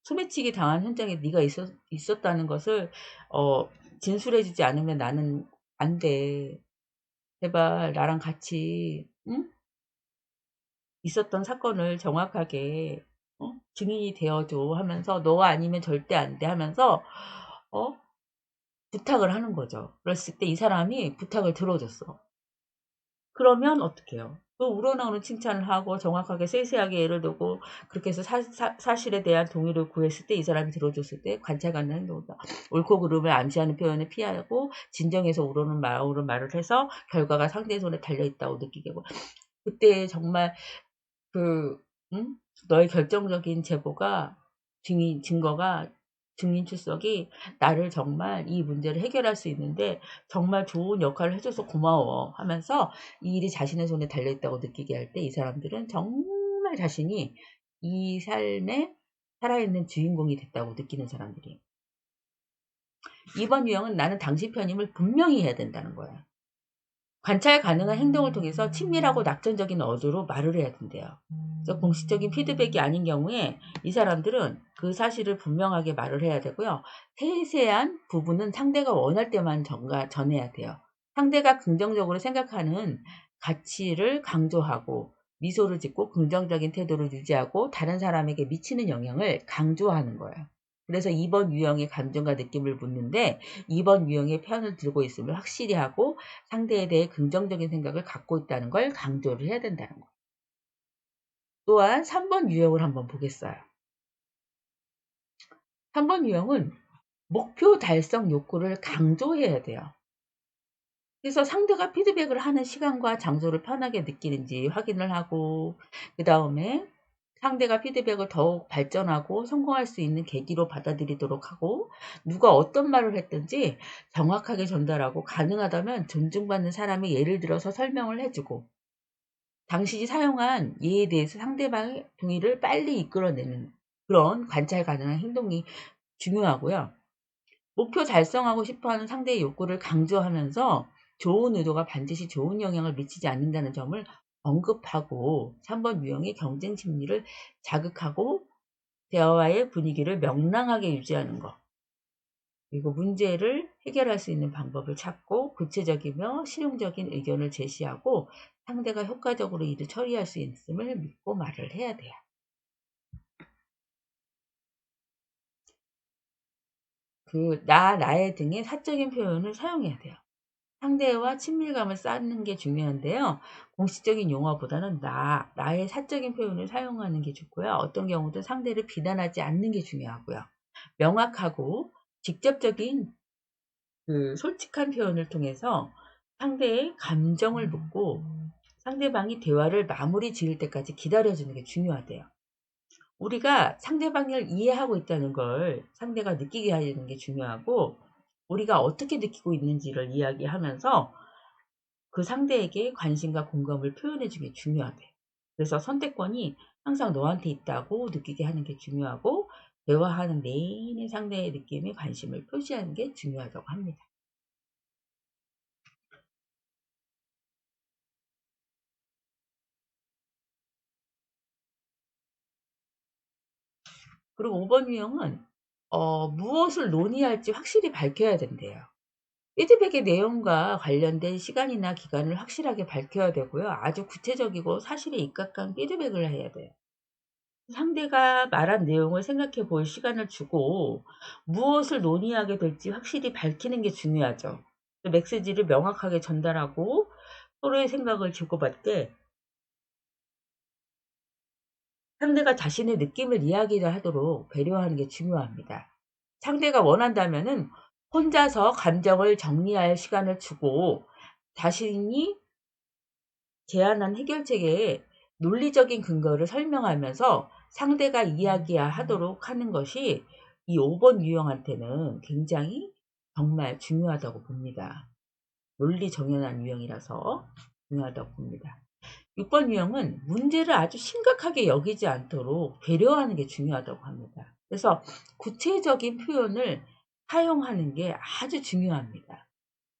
소매치기 당한 현장에 네가 있었다는 것을 어 진술해 주지 않으면 나는 안 돼. 제발 나랑 같이 응? 있었던 사건을 정확하게 증인이 되어 줘." 하면서 "너가 아니면 절대 안 돼." 하면서 어 부탁을 하는 거죠. 그랬을 때 이 사람이 부탁을 들어 줬어. 그러면 어떡해요? 또 우러나오는 칭찬을 하고 정확하게 세세하게 예를 들고 그렇게 해서 사실에 대한 동의를 구했을 때 이 사람이 들어줬을 때 관찰 가는 행동이다. 옳고 그름을 암시하는 표현을 피하고 진정해서 우러는 마음으로 말을 해서 결과가 상대의 손에 달려있다고 느끼게 하고 그때 정말 그 응? 너의 결정적인 제보가 증거가 증인 출석이 나를 정말 이 문제를 해결할 수 있는데 정말 좋은 역할을 해줘서 고마워 하면서 이 일이 자신의 손에 달려있다고 느끼게 할 때 이 사람들은 정말 자신이 이 삶에 살아있는 주인공이 됐다고 느끼는 사람들이에요. 2번 유형은 나는 당신 편임을 분명히 해야 된다는 거예요. 관찰 가능한 행동을 통해서 친밀하고 낙천적인 어조로 말을 해야 된대요. 그래서 공식적인 피드백이 아닌 경우에 이 사람들은 그 사실을 분명하게 말을 해야 되고요. 세세한 부분은 상대가 원할 때만 전해야 돼요. 상대가 긍정적으로 생각하는 가치를 강조하고 미소를 짓고 긍정적인 태도를 유지하고 다른 사람에게 미치는 영향을 강조하는 거예요. 그래서 2번 유형의 감정과 느낌을 묻는데 2번 유형의 편을 들고 있음을 확실히 하고 상대에 대해 긍정적인 생각을 갖고 있다는 걸 강조를 해야 된다는 거예요. 또한 3번 유형을 한번 보겠어요. 3번 유형은 목표 달성 욕구를 강조해야 돼요. 그래서 상대가 피드백을 하는 시간과 장소를 편하게 느끼는지 확인을 하고 그 다음에 상대가 피드백을 더욱 발전하고 성공할 수 있는 계기로 받아들이도록 하고 누가 어떤 말을 했든지 정확하게 전달하고 가능하다면 존중받는 사람의 예를 들어서 설명을 해주고 당신이 사용한 예에 대해서 상대방의 동의를 빨리 이끌어내는 그런 관찰 가능한 행동이 중요하고요. 목표 달성하고 싶어하는 상대의 욕구를 강조하면서 좋은 의도가 반드시 좋은 영향을 미치지 않는다는 점을 언급하고 3번 유형의 경쟁 심리를 자극하고 대화의 분위기를 명랑하게 유지하는 것. 그리고 문제를 해결할 수 있는 방법을 찾고 구체적이며 실용적인 의견을 제시하고 상대가 효과적으로 일을 처리할 수 있음을 믿고 말을 해야 돼요. 나의 등의 사적인 표현을 사용해야 돼요. 상대와 친밀감을 쌓는 게 중요한데요. 공식적인 용어보다는 나의 사적인 표현을 사용하는 게 좋고요. 어떤 경우도 상대를 비난하지 않는 게 중요하고요. 명확하고 직접적인 솔직한 표현을 통해서 상대의 감정을 묻고 상대방이 대화를 마무리 지을 때까지 기다려주는 게 중요하대요. 우리가 상대방을 이해하고 있다는 걸 상대가 느끼게 하는 게 중요하고 우리가 어떻게 느끼고 있는지를 이야기하면서 그 상대에게 관심과 공감을 표현해 주는 게 중요하대요. 그래서 선택권이 항상 너한테 있다고 느끼게 하는 게 중요하고 대화하는 내내 상대의 느낌에 관심을 표시하는 게 중요하다고 합니다. 그리고 5번 유형은 무엇을 논의할지 확실히 밝혀야 된대요. 피드백의 내용과 관련된 시간이나 기간을 확실하게 밝혀야 되고요. 아주 구체적이고 사실에 입각한 피드백을 해야 돼요. 상대가 말한 내용을 생각해 볼 시간을 주고 무엇을 논의하게 될지 확실히 밝히는 게 중요하죠. 메시지를 명확하게 전달하고 서로의 생각을 주고받을 때 상대가 자신의 느낌을 이야기하도록 배려하는 게 중요합니다. 상대가 원한다면은 혼자서 감정을 정리할 시간을 주고 자신이 제안한 해결책에 논리적인 근거를 설명하면서 상대가 이야기하도록 하는 것이 이 5번 유형한테는 굉장히 정말 중요하다고 봅니다. 논리 정연한 유형이라서 중요하다고 봅니다. 6번 유형은 문제를 아주 심각하게 여기지 않도록 배려하는 게 중요하다고 합니다. 그래서 구체적인 표현을 사용하는 게 아주 중요합니다.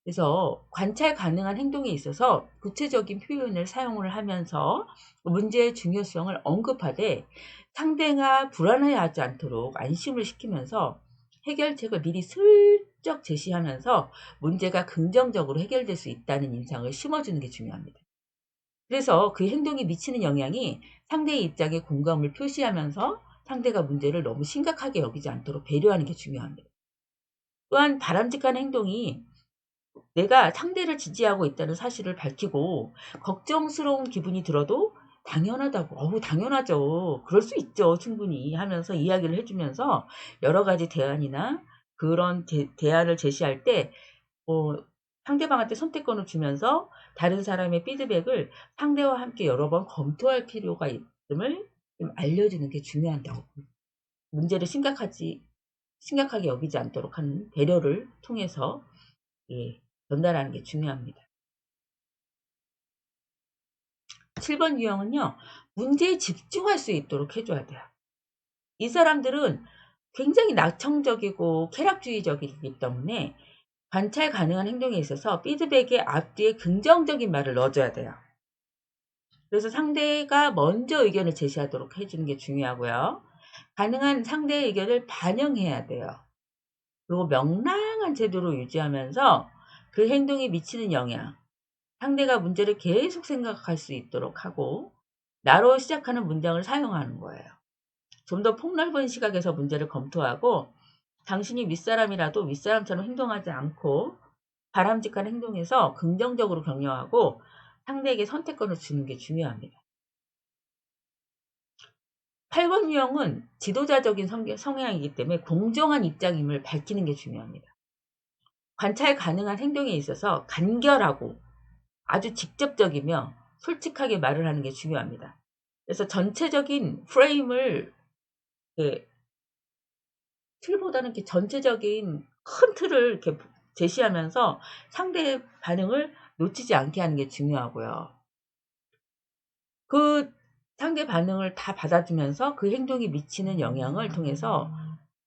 그래서 관찰 가능한 행동에 있어서 구체적인 표현을 사용을 하면서 문제의 중요성을 언급하되 상대가 불안해하지 않도록 안심을 시키면서 해결책을 미리 슬쩍 제시하면서 문제가 긍정적으로 해결될 수 있다는 인상을 심어주는 게 중요합니다. 그래서 그 행동이 미치는 영향이 상대의 입장에 공감을 표시하면서 상대가 문제를 너무 심각하게 여기지 않도록 배려하는 게 중요합니다. 또한 바람직한 행동이 내가 상대를 지지하고 있다는 사실을 밝히고 걱정스러운 기분이 들어도 당연하다고, 당연하죠. 그럴 수 있죠. 충분히 하면서 이야기를 해주면서 여러 가지 대안이나 그런 대안을 제시할 때 상대방한테 선택권을 주면서 다른 사람의 피드백을 상대와 함께 여러 번 검토할 필요가 있음을 좀 알려주는 게 중요하다고 봅니다. 문제를 심각하게 여기지 않도록 하는 배려를 통해서 전달하는 게 중요합니다. 7번 유형은요. 문제에 집중할 수 있도록 해줘야 돼요. 이 사람들은 굉장히 낙천적이고 쾌락주의적이기 때문에 관찰 가능한 행동에 있어서 피드백의 앞뒤에 긍정적인 말을 넣어줘야 돼요. 그래서 상대가 먼저 의견을 제시하도록 해주는 게 중요하고요. 가능한 상대의 의견을 반영해야 돼요. 그리고 명랑한 태도로 유지하면서 그 행동이 미치는 영향, 상대가 문제를 계속 생각할 수 있도록 하고 나로 시작하는 문장을 사용하는 거예요. 좀 더 폭넓은 시각에서 문제를 검토하고 당신이 윗사람이라도 윗사람처럼 행동하지 않고 바람직한 행동에서 긍정적으로 격려하고 상대에게 선택권을 주는 게 중요합니다. 8번 유형은 지도자적인 성향이기 때문에 공정한 입장임을 밝히는 게 중요합니다. 관찰 가능한 행동에 있어서 간결하고 아주 직접적이며 솔직하게 말을 하는 게 중요합니다. 그래서 전체적인 프레임을 틀보다는 이렇게 전체적인 큰 틀을 이렇게 제시하면서 상대의 반응을 놓치지 않게 하는 게 중요하고요. 그 상대 반응을 다 받아주면서 그 행동이 미치는 영향을 통해서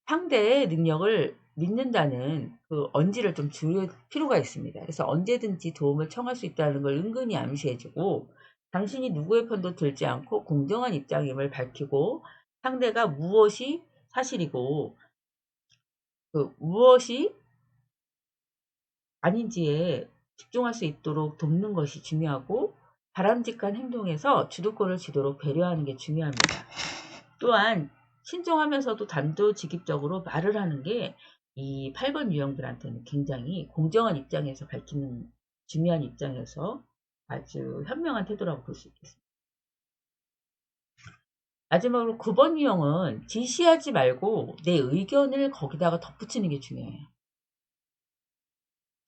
상대의 능력을 믿는다는 그 언지를 좀 줄 필요가 있습니다. 그래서 언제든지 도움을 청할 수 있다는 걸 은근히 암시해주고 당신이 누구의 편도 들지 않고 공정한 입장임을 밝히고 상대가 무엇이 사실이고 무엇이 아닌지에 집중할 수 있도록 돕는 것이 중요하고 바람직한 행동에서 주도권을 쥐도록 배려하는 게 중요합니다. 또한 신중하면서도 단도직입적으로 말을 하는 게 이 8번 유형들한테는 굉장히 공정한 입장에서 밝히는 중요한 입장에서 아주 현명한 태도라고 볼 수 있겠습니다. 마지막으로 9번 유형은 지시하지 말고 내 의견을 거기다가 덧붙이는 게 중요해요.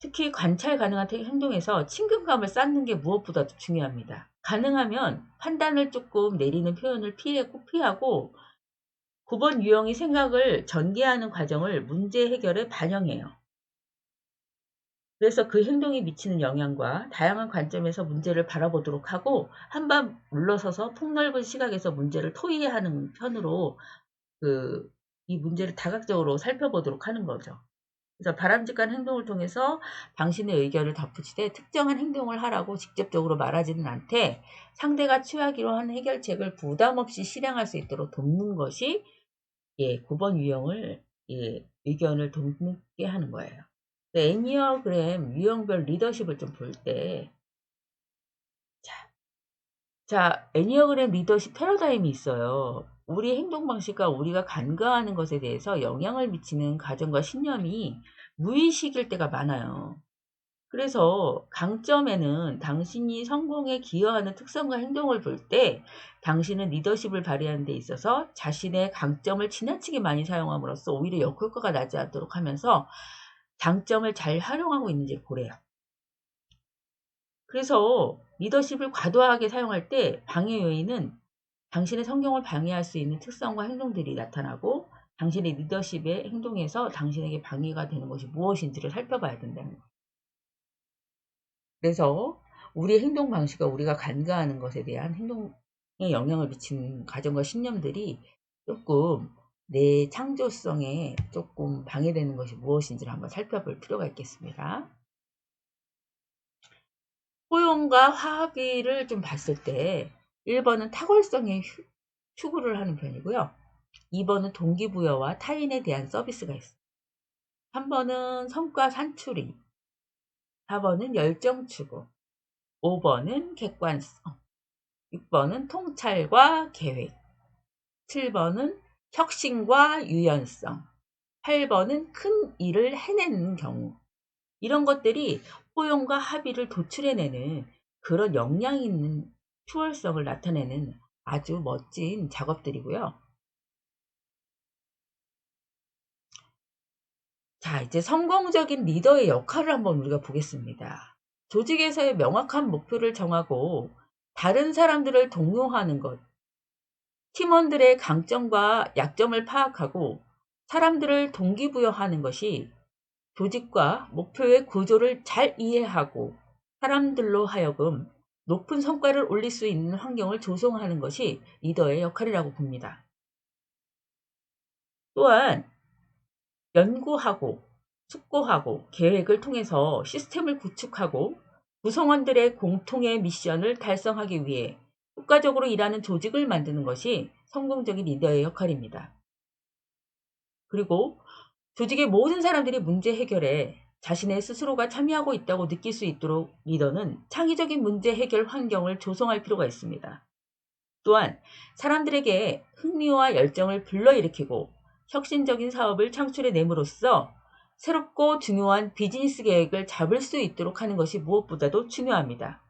특히 관찰 가능한 행동에서 친근감을 쌓는 게 무엇보다도 중요합니다. 가능하면 판단을 조금 내리는 표현을 피하고 9번 유형이 생각을 전개하는 과정을 문제 해결에 반영해요. 그래서 그 행동이 미치는 영향과 다양한 관점에서 문제를 바라보도록 하고 한번 물러서서 폭넓은 시각에서 문제를 토의하는 편으로 이 문제를 다각적으로 살펴보도록 하는 거죠. 그래서 바람직한 행동을 통해서 당신의 의견을 덧붙이되 특정한 행동을 하라고 직접적으로 말하지는 않되 상대가 취하기로 하는 해결책을 부담 없이 실행할 수 있도록 돕는 것이 9번 유형을 의견을 돕게 하는 거예요. 애니어그램 유형별 리더십을 좀 볼 때 애니어그램 리더십 패러다임이 있어요. 우리 행동 방식과 우리가 간과하는 것에 대해서 영향을 미치는 가정과 신념이 무의식일 때가 많아요. 그래서 강점에는 당신이 성공에 기여하는 특성과 행동을 볼 때 당신은 리더십을 발휘하는 데 있어서 자신의 강점을 지나치게 많이 사용함으로써 오히려 역효과가 나지 않도록 하면서 장점을 잘 활용하고 있는지 보래요. 그래서 리더십을 과도하게 사용할 때 방해 요인은 당신의 성공을 방해할 수 있는 특성과 행동들이 나타나고 당신의 리더십의 행동에서 당신에게 방해가 되는 것이 무엇인지를 살펴봐야 된다는 거예요. 그래서 우리의 행동 방식과 우리가 간과하는 것에 대한 행동에 영향을 미치는 가정과 신념들이 조금 내 창조성에 조금 방해되는 것이 무엇인지를 한번 살펴볼 필요가 있겠습니다. 포용과 화합을 좀 봤을 때 1번은 탁월성에 추구를 하는 편이고요. 2번은 동기부여와 타인에 대한 서비스가 있어요. 3번은 성과 산출이, 4번은 열정 추구, 5번은 객관성, 6번은 통찰과 계획, 7번은 혁신과 유연성, 8번은 큰 일을 해내는 경우. 이런 것들이 포용과 합의를 도출해내는 그런 역량 있는 추월성을 나타내는 아주 멋진 작업들이고요. 자, 이제 성공적인 리더의 역할을 한번 우리가 보겠습니다. 조직에서의 명확한 목표를 정하고 다른 사람들을 동요하는 것, 팀원들의 강점과 약점을 파악하고 사람들을 동기부여하는 것이 조직과 목표의 구조를 잘 이해하고 사람들로 하여금 높은 성과를 올릴 수 있는 환경을 조성하는 것이 리더의 역할이라고 봅니다. 또한 연구하고 숙고하고 계획을 통해서 시스템을 구축하고 구성원들의 공통의 미션을 달성하기 위해 효과적으로 일하는 조직을 만드는 것이 성공적인 리더의 역할입니다. 그리고 조직의 모든 사람들이 문제 해결에 자신의 스스로가 참여하고 있다고 느낄 수 있도록 리더는 창의적인 문제 해결 환경을 조성할 필요가 있습니다. 또한 사람들에게 흥미와 열정을 불러일으키고 혁신적인 사업을 창출해냄으로써 새롭고 중요한 비즈니스 계획을 잡을 수 있도록 하는 것이 무엇보다도 중요합니다.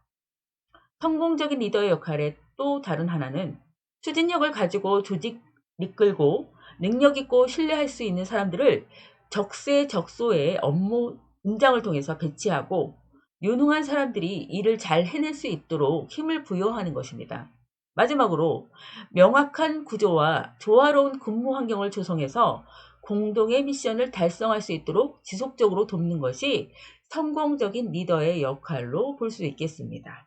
성공적인 리더의 역할의 또 다른 하나는 추진력을 가지고 조직 이끌고 능력 있고 신뢰할 수 있는 사람들을 적재적소의 업무 분장을 통해서 배치하고 유능한 사람들이 일을 잘 해낼 수 있도록 힘을 부여하는 것입니다. 마지막으로 명확한 구조와 조화로운 근무 환경을 조성해서 공동의 미션을 달성할 수 있도록 지속적으로 돕는 것이 성공적인 리더의 역할로 볼 수 있겠습니다.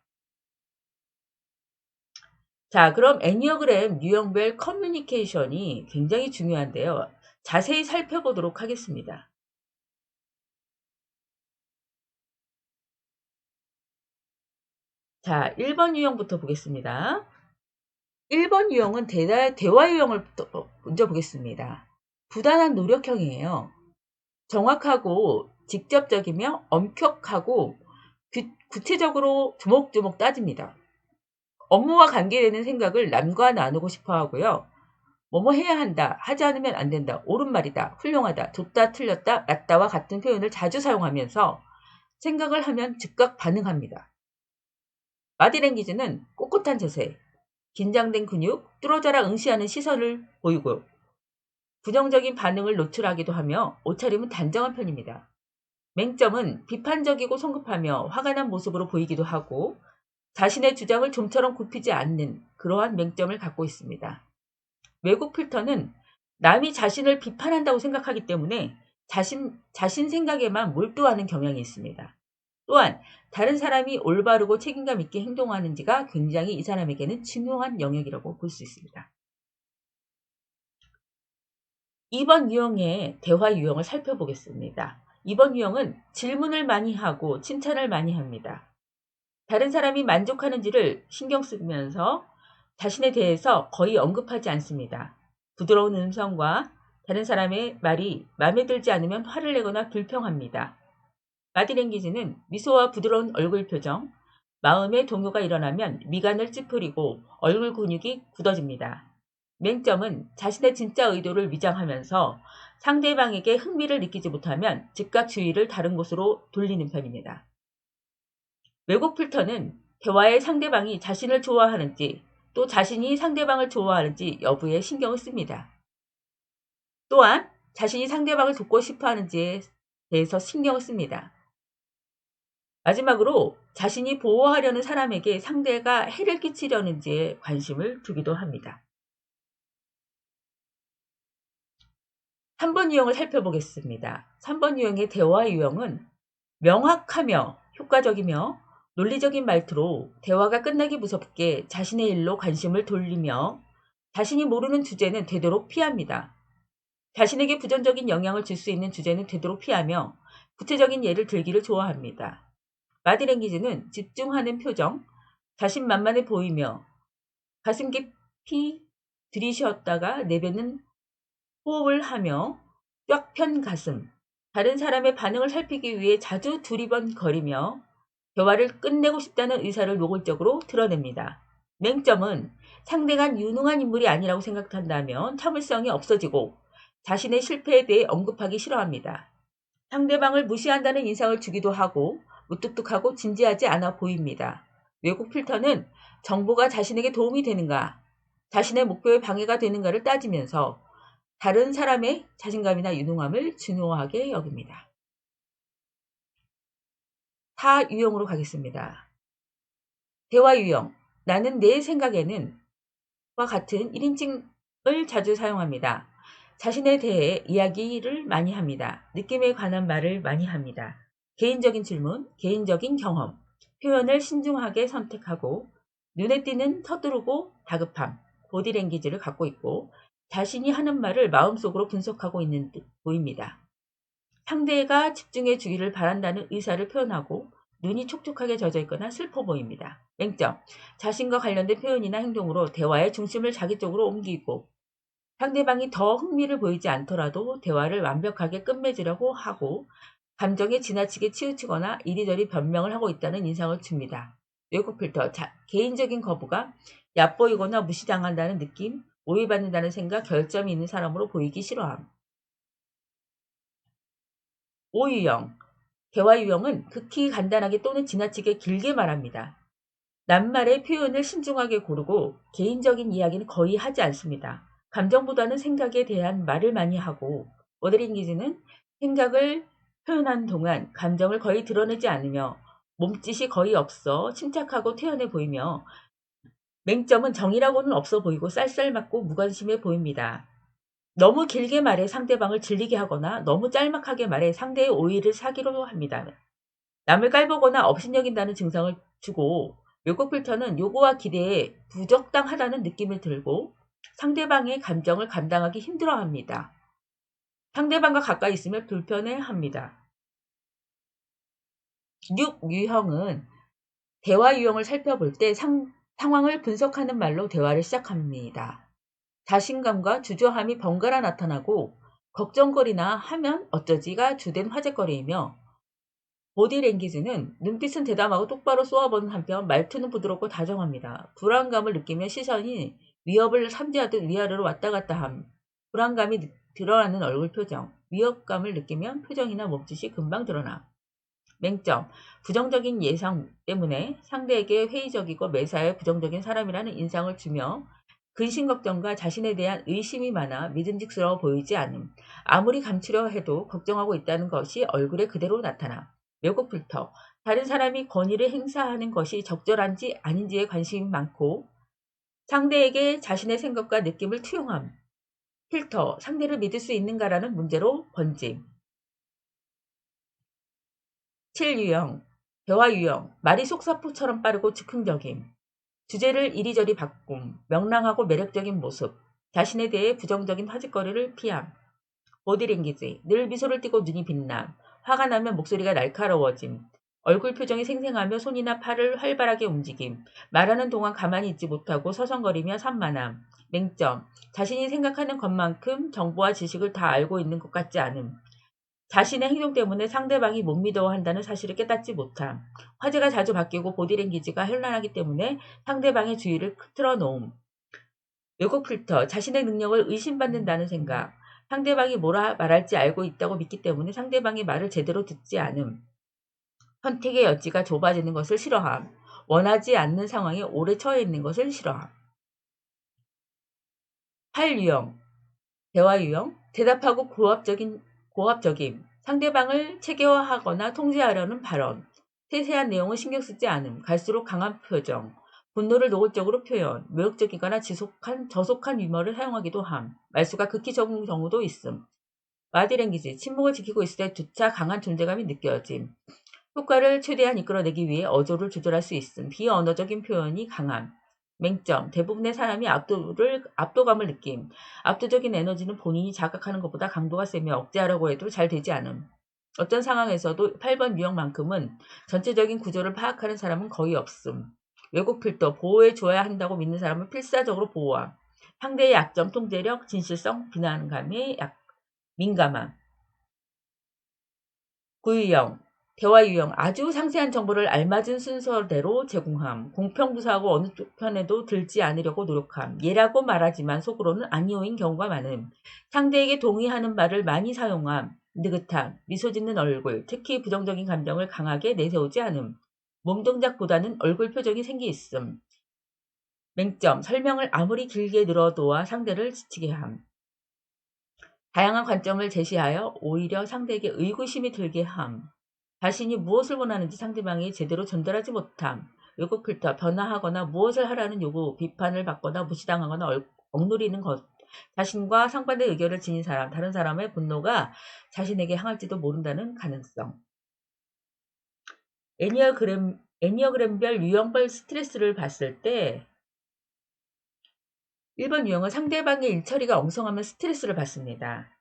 자, 그럼 애니어그램 유형별 커뮤니케이션이 굉장히 중요한데요. 자세히 살펴보도록 하겠습니다. 자, 1번 유형부터 보겠습니다. 1번 유형은 대화 유형을 먼저 보겠습니다. 부단한 노력형이에요. 정확하고 직접적이며 엄격하고 구체적으로 조목조목 따집니다. 업무와 관계되는 생각을 남과 나누고 싶어 하고요. 뭐뭐 해야 한다, 하지 않으면 안 된다, 옳은 말이다, 훌륭하다, 좋다, 틀렸다, 맞다와 같은 표현을 자주 사용하면서 생각을 하면 즉각 반응합니다. 바디랭귀지는 꼿꼿한 자세, 긴장된 근육, 뚫어져라 응시하는 시선을 보이고 부정적인 반응을 노출하기도 하며 옷차림은 단정한 편입니다. 맹점은 비판적이고 성급하며 화가 난 모습으로 보이기도 하고 자신의 주장을 좀처럼 굽히지 않는 그러한 맹점을 갖고 있습니다. 외국 필터는 남이 자신을 비판한다고 생각하기 때문에 자신 생각에만 몰두하는 경향이 있습니다. 또한 다른 사람이 올바르고 책임감 있게 행동하는지가 굉장히 이 사람에게는 중요한 영역이라고 볼 수 있습니다. 2번 유형의 대화 유형을 살펴보겠습니다. 2번 유형은 질문을 많이 하고 칭찬을 많이 합니다. 다른 사람이 만족하는지를 신경 쓰면서 자신에 대해서 거의 언급하지 않습니다. 부드러운 음성과 다른 사람의 말이 마음에 들지 않으면 화를 내거나 불평합니다. 바디랭귀지는 미소와 부드러운 얼굴 표정, 마음의 동요가 일어나면 미간을 찌푸리고 얼굴 근육이 굳어집니다. 맹점은 자신의 진짜 의도를 위장하면서 상대방에게 흥미를 느끼지 못하면 즉각 주의를 다른 곳으로 돌리는 편입니다. 외국 필터는 대화의 상대방이 자신을 좋아하는지 또 자신이 상대방을 좋아하는지 여부에 신경을 씁니다. 또한 자신이 상대방을 돕고 싶어 하는지에 대해서 신경을 씁니다. 마지막으로 자신이 보호하려는 사람에게 상대가 해를 끼치려는지에 관심을 두기도 합니다. 3번 유형을 살펴보겠습니다. 3번 유형의 대화 유형은 명확하며 효과적이며 논리적인 말투로 대화가 끝나기 무섭게 자신의 일로 관심을 돌리며 자신이 모르는 주제는 되도록 피합니다. 자신에게 부정적인 영향을 줄 수 있는 주제는 되도록 피하며 구체적인 예를 들기를 좋아합니다. 바디랭귀지는 집중하는 표정, 자신만만해 보이며 가슴 깊이 들이쉬었다가 내뱉는 호흡을 하며 쫙 편 가슴, 다른 사람의 반응을 살피기 위해 자주 두리번거리며 대화를 끝내고 싶다는 의사를 노골적으로 드러냅니다. 맹점은 상대가 유능한 인물이 아니라고 생각한다면 참을성이 없어지고 자신의 실패에 대해 언급하기 싫어합니다. 상대방을 무시한다는 인상을 주기도 하고 무뚝뚝하고 진지하지 않아 보입니다. 왜곡 필터는 정보가 자신에게 도움이 되는가, 자신의 목표에 방해가 되는가를 따지면서 다른 사람의 자신감이나 유능함을 중요하게 여깁니다. 4 유형으로 가겠습니다. 대화 유형. 나는 내 생각에는 와 같은 1인칭을 자주 사용합니다. 자신에 대해 이야기를 많이 합니다. 느낌에 관한 말을 많이 합니다. 개인적인 질문, 개인적인 경험, 표현을 신중하게 선택하고 눈에 띄는 서두르고 다급함, 보디랭귀지를 갖고 있고 자신이 하는 말을 마음속으로 분석하고 있는 듯 보입니다. 상대가 집중해 주기를 바란다는 의사를 표현하고 눈이 촉촉하게 젖어 있거나 슬퍼 보입니다. 맹점. 자신과 관련된 표현이나 행동으로 대화의 중심을 자기 쪽으로 옮기고 상대방이 더 흥미를 보이지 않더라도 대화를 완벽하게 끝맺으려고 하고 감정에 지나치게 치우치거나 이리저리 변명을 하고 있다는 인상을 줍니다. 왜곡 필터. 개인적인 거부가 얕보이거나 무시당한다는 느낌, 오해받는다는 생각, 결점이 있는 사람으로 보이기 싫어함. 5유형. 대화 유형은 극히 간단하게 또는 지나치게 길게 말합니다. 낱말의 표현을 신중하게 고르고 개인적인 이야기는 거의 하지 않습니다. 감정보다는 생각에 대한 말을 많이 하고 워드링기즈는 생각을 표현하는 동안 감정을 거의 드러내지 않으며 몸짓이 거의 없어 침착하고 태연해 보이며 맹점은 정이라고는 없어 보이고 쌀쌀맞고 무관심해 보입니다. 너무 길게 말해 상대방을 질리게 하거나 너무 짤막하게 말해 상대의 오해를 사기로 합니다. 남을 깔보거나 업신여긴다는 증상을 주고 왜곡 필터는 요구와 기대에 부적당하다는 느낌을 들고 상대방의 감정을 감당하기 힘들어합니다. 상대방과 가까이 있으면 불편해합니다. 6 유형은 대화 유형을 살펴볼 때 상황을 분석하는 말로 대화를 시작합니다. 자신감과 주저함이 번갈아 나타나고 걱정거리나 하면 어쩌지가 주된 화제거리이며 보디랭귀지는 눈빛은 대담하고 똑바로 쏘아보는 한편 말투는 부드럽고 다정합니다. 불안감을 느끼며 시선이 위협을 삼지하듯 위아래로 왔다 갔다 함. 불안감이 드러나는 얼굴 표정. 위협감을 느끼면 표정이나 몸짓이 금방 드러나. 맹점. 부정적인 예상 때문에 상대에게 회의적이고 매사에 부정적인 사람이라는 인상을 주며 근심 걱정과 자신에 대한 의심이 많아 믿음직스러워 보이지 않음. 아무리 감추려 해도 걱정하고 있다는 것이 얼굴에 그대로 나타나. 왜곡 필터. 다른 사람이 권위를 행사하는 것이 적절한지 아닌지에 관심이 많고 상대에게 자신의 생각과 느낌을 투영함. 필터. 상대를 믿을 수 있는가라는 문제로 번짐. 7유형. 대화 유형. 말이 속사포처럼 빠르고 즉흥적임. 주제를 이리저리 바꿈. 명랑하고 매력적인 모습. 자신에 대해 부정적인 화제거리를 피함. 보디랭귀지. 늘 미소를 띠고 눈이 빛남. 화가 나면 목소리가 날카로워짐. 얼굴 표정이 생생하며 손이나 팔을 활발하게 움직임. 말하는 동안 가만히 있지 못하고 서성거리며 산만함. 맹점. 자신이 생각하는 것만큼 정보와 지식을 다 알고 있는 것 같지 않음. 자신의 행동 때문에 상대방이 못 믿어한다는 사실을 깨닫지 못함. 화제가 자주 바뀌고 보디랭귀지가 현란하기 때문에 상대방의 주의를 틀어놓음. 왜곡 필터. 자신의 능력을 의심받는다는 생각. 상대방이 뭐라 말할지 알고 있다고 믿기 때문에 상대방의 말을 제대로 듣지 않음. 선택의 여지가 좁아지는 것을 싫어함. 원하지 않는 상황에 오래 처해 있는 것을 싫어함. 8유형. 대화 유형. 대답하고 고압적임. 상대방을 체계화하거나 통제하려는 발언. 세세한 내용은 신경 쓰지 않음. 갈수록 강한 표정. 분노를 노골적으로 표현. 모욕적이거나 저속한 유머를 사용하기도 함. 말수가 극히 적은 경우도 있음. 바디랭귀지, 침묵을 지키고 있을 때 두차 강한 존재감이 느껴짐. 효과를 최대한 이끌어내기 위해 어조를 조절할 수 있음. 비언어적인 표현이 강함. 맹점, 대부분의 사람이 압도감을 느낌. 압도적인 에너지는 본인이 자각하는 것보다 강도가 세며 억제하려고 해도 잘 되지 않음. 어떤 상황에서도 8번 유형만큼은 전체적인 구조를 파악하는 사람은 거의 없음. 왜곡 필터, 보호해줘야 한다고 믿는 사람은 필사적으로 보호함. 상대의 약점, 통제력, 진실성, 비난감에 민감함. 구유형, 대화 유형, 아주 상세한 정보를 알맞은 순서대로 제공함. 공평무사하고 어느 쪽 편에도 들지 않으려고 노력함. 예라고 말하지만 속으로는 아니오인 경우가 많음. 상대에게 동의하는 말을 많이 사용함. 느긋함, 미소 짓는 얼굴, 특히 부정적인 감정을 강하게 내세우지 않음. 몸 동작보다는 얼굴 표정이 생기 있음. 맹점, 설명을 아무리 길게 늘어도와 상대를 지치게 함. 다양한 관점을 제시하여 오히려 상대에게 의구심이 들게 함. 자신이 무엇을 원하는지 상대방이 제대로 전달하지 못함. 왜곡 필터, 변화하거나 무엇을 하라는 요구, 비판을 받거나 무시당하거나 억누리는 것. 자신과 상반된 의견을 지닌 사람, 다른 사람의 분노가 자신에게 향할지도 모른다는 가능성. 애니어그램별 유형별 스트레스를 봤을 때 1번 유형은 상대방의 일처리가 엉성하면 스트레스를 받습니다.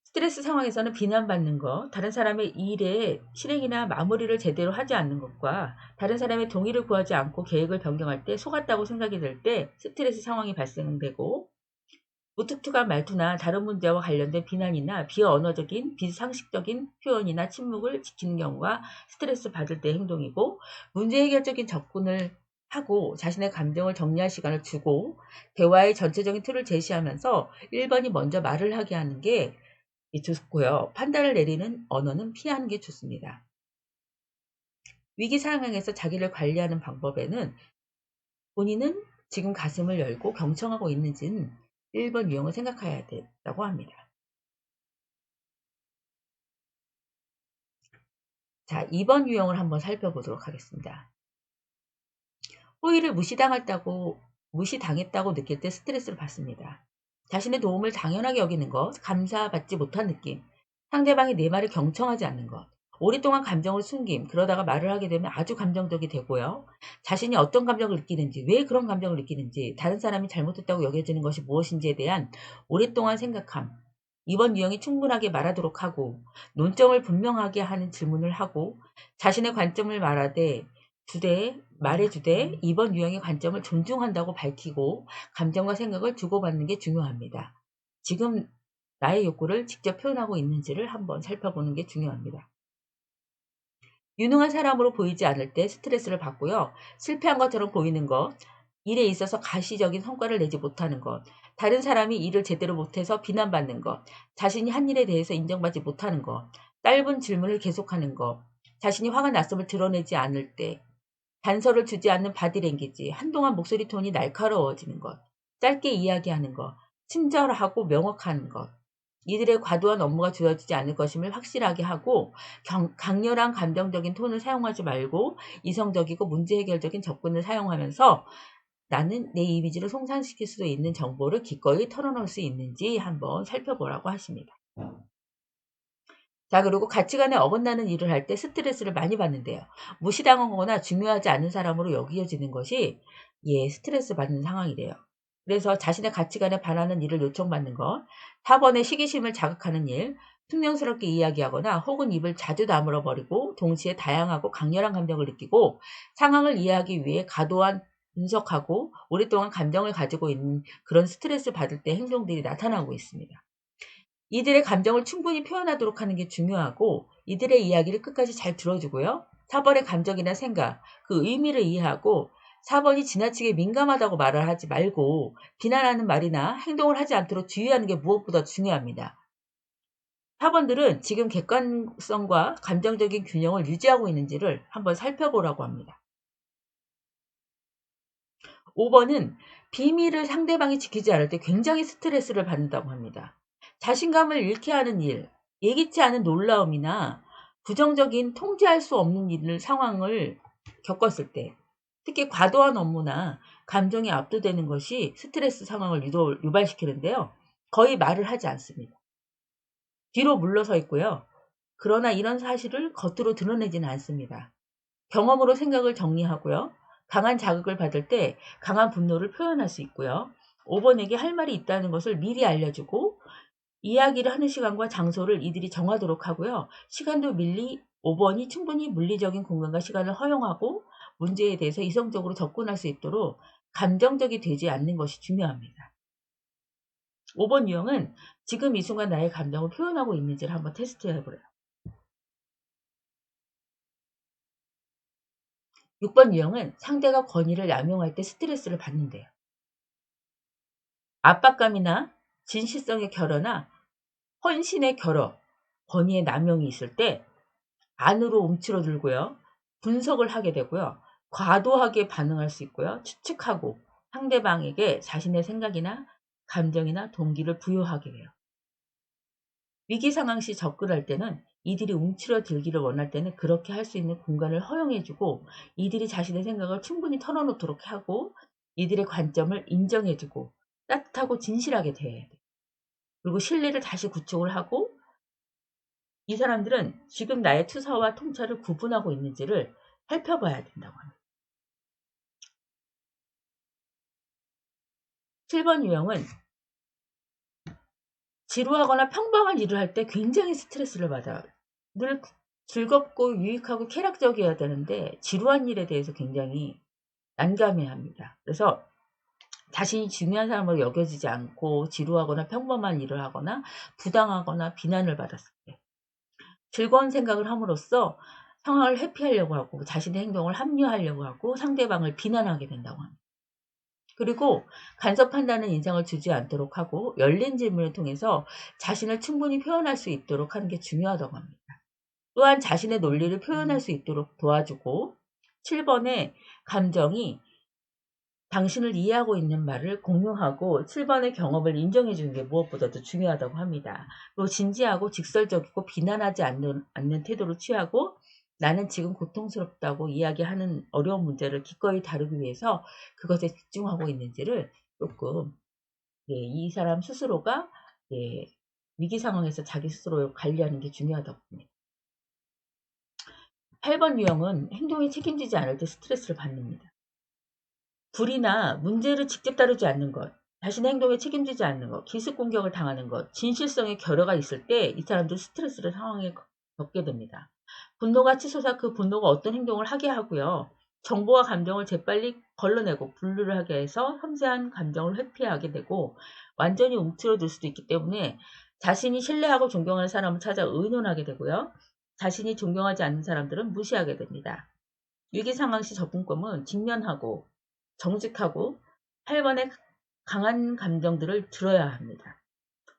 스트레스 상황에서는 비난받는 것, 다른 사람의 일의 실행이나 마무리를 제대로 하지 않는 것과 다른 사람의 동의를 구하지 않고 계획을 변경할 때 속았다고 생각이 들 때 스트레스 상황이 발생되고, 무뚝뚝한 말투나 다른 문제와 관련된 비난이나 비언어적인 비상식적인 표현이나 침묵을 지키는 경우가 스트레스 받을 때 행동이고, 문제 해결적인 접근을 하고 자신의 감정을 정리할 시간을 주고 대화의 전체적인 틀을 제시하면서 1번이 먼저 말을 하게 하는 게 좋고요. 판단을 내리는 언어는 피하는 게 좋습니다. 위기 상황에서 자기를 관리하는 방법에는 본인은 지금 가슴을 열고 경청하고 있는지는 1번 유형을 생각해야 된다고 합니다. 자, 2번 유형을 한번 살펴보도록 하겠습니다. 호의를 무시당했다고 느낄 때 스트레스를 받습니다. 자신의 도움을 당연하게 여기는 것, 감사받지 못한 느낌, 상대방이 내 말을 경청하지 않는 것, 오랫동안 감정을 숨김, 그러다가 말을 하게 되면 아주 감정적이 되고요. 자신이 어떤 감정을 느끼는지, 왜 그런 감정을 느끼는지, 다른 사람이 잘못했다고 여겨지는 것이 무엇인지에 대한 오랫동안 생각함. 이번 유형이 충분하게 말하도록 하고, 논점을 분명하게 하는 질문을 하고, 자신의 관점을 말해주되 이번 유형의 관점을 존중한다고 밝히고 감정과 생각을 주고받는 게 중요합니다. 지금 나의 욕구를 직접 표현하고 있는지를 한번 살펴보는 게 중요합니다. 유능한 사람으로 보이지 않을 때 스트레스를 받고요. 실패한 것처럼 보이는 것, 일에 있어서 가시적인 성과를 내지 못하는 것, 다른 사람이 일을 제대로 못해서 비난받는 것, 자신이 한 일에 대해서 인정받지 못하는 것, 짧은 질문을 계속하는 것, 자신이 화가 났음을 드러내지 않을 때, 단서를 주지 않는 바디랭귀지, 한동안 목소리 톤이 날카로워지는 것, 짧게 이야기하는 것, 친절하고 명확한 것, 이들의 과도한 업무가 주어지지 않을 것임을 확실하게 하고 강렬한 감정적인 톤을 사용하지 말고 이성적이고 문제 해결적인 접근을 사용하면서 나는 내 이미지를 송산시킬 수도 있는 정보를 기꺼이 털어놓을 수 있는지 한번 살펴보라고 하십니다. 자, 그리고 가치관에 어긋나는 일을 할 때 스트레스를 많이 받는데요. 무시당하거나 중요하지 않은 사람으로 여겨지는 것이 스트레스 받는 상황이래요. 그래서 자신의 가치관에 반하는 일을 요청받는 것, 타번의 시기심을 자극하는 일, 퉁명스럽게 이야기하거나 혹은 입을 자주 다물어 버리고 동시에 다양하고 강렬한 감정을 느끼고 상황을 이해하기 위해 과도한 분석하고 오랫동안 감정을 가지고 있는 그런 스트레스 받을 때 행동들이 나타나고 있습니다. 이들의 감정을 충분히 표현하도록 하는 게 중요하고 이들의 이야기를 끝까지 잘 들어주고요. 4번의 감정이나 생각, 그 의미를 이해하고 4번이 지나치게 민감하다고 말을 하지 말고 비난하는 말이나 행동을 하지 않도록 주의하는 게 무엇보다 중요합니다. 4번들은 지금 객관성과 감정적인 균형을 유지하고 있는지를 한번 살펴보라고 합니다. 5번은 비밀을 상대방이 지키지 않을 때 굉장히 스트레스를 받는다고 합니다. 자신감을 잃게 하는 일, 예기치 않은 놀라움이나 부정적인 통제할 수 없는 상황을 겪었을 때, 특히 과도한 업무나 감정이 압도되는 것이 스트레스 상황을 유발시키는데요. 거의 말을 하지 않습니다. 뒤로 물러서 있고요. 그러나 이런 사실을 겉으로 드러내지는 않습니다. 경험으로 생각을 정리하고요. 강한 자극을 받을 때 강한 분노를 표현할 수 있고요. 5번에게 할 말이 있다는 것을 미리 알려주고 이야기를 하는 시간과 장소를 이들이 정하도록 하고요. 시간도 밀리 5번이 충분히 물리적인 공간과 시간을 허용하고 문제에 대해서 이성적으로 접근할 수 있도록 감정적이 되지 않는 것이 중요합니다. 5번 유형은 지금 이 순간 나의 감정을 표현하고 있는지를 한번 테스트해 보래요. 6번 유형은 상대가 권위를 남용할 때 스트레스를 받는데요. 압박감이나 진실성의 결여나 헌신의 결여, 권위의 남용이 있을 때 안으로 움츠러들고요. 분석을 하게 되고요. 과도하게 반응할 수 있고요. 추측하고 상대방에게 자신의 생각이나 감정이나 동기를 부여하게 돼요. 위기 상황 시 접근할 때는 이들이 움츠러들기를 원할 때는 그렇게 할 수 있는 공간을 허용해주고 이들이 자신의 생각을 충분히 털어놓도록 하고 이들의 관점을 인정해주고 따뜻하고 진실하게 대해야 돼요. 그리고 신뢰를 다시 구축을 하고 이 사람들은 지금 나의 투사와 통찰을 구분하고 있는지를 살펴봐야 된다고 합니다. 7번 유형은 지루하거나 평범한 일을 할 때 굉장히 스트레스를 받아요. 늘 즐겁고 유익하고 쾌락적이어야 되는데 지루한 일에 대해서 굉장히 난감해합니다. 그래서 자신이 중요한 사람으로 여겨지지 않고 지루하거나 평범한 일을 하거나 부당하거나 비난을 받았을 때 즐거운 생각을 함으로써 상황을 회피하려고 하고 자신의 행동을 합리화하려고 하고 상대방을 비난하게 된다고 합니다. 그리고 간섭한다는 인상을 주지 않도록 하고 열린 질문을 통해서 자신을 충분히 표현할 수 있도록 하는 게 중요하다고 합니다. 또한 자신의 논리를 표현할 수 있도록 도와주고 7번의 감정이 당신을 이해하고 있는 말을 공유하고 7번의 경험을 인정해 주는 게 무엇보다도 중요하다고 합니다. 또 진지하고 직설적이고 비난하지 않는 태도를 취하고 나는 지금 고통스럽다고 이야기하는 어려운 문제를 기꺼이 다루기 위해서 그것에 집중하고 있는지를 조금 이 사람 스스로가 위기 상황에서 자기 스스로 관리하는 게 중요하다고 합니다. 8번 유형은 행동에 책임지지 않을 때 스트레스를 받습니다. 불이나 문제를 직접 다루지 않는 것, 자신의 행동에 책임지지 않는 것, 기습 공격을 당하는 것, 진실성의 결여가 있을 때 이 사람들 스트레스를 상황에 겪게 됩니다. 분노가 치솟아 그 분노가 어떤 행동을 하게 하고요. 정보와 감정을 재빨리 걸러내고 분류를 하게 해서 섬세한 감정을 회피하게 되고 완전히 움츠러들 수도 있기 때문에 자신이 신뢰하고 존경하는 사람을 찾아 의논하게 되고요. 자신이 존경하지 않는 사람들은 무시하게 됩니다. 위기 상황 시 접근법은 직면하고 정직하고 8번의 강한 감정들을 들어야 합니다.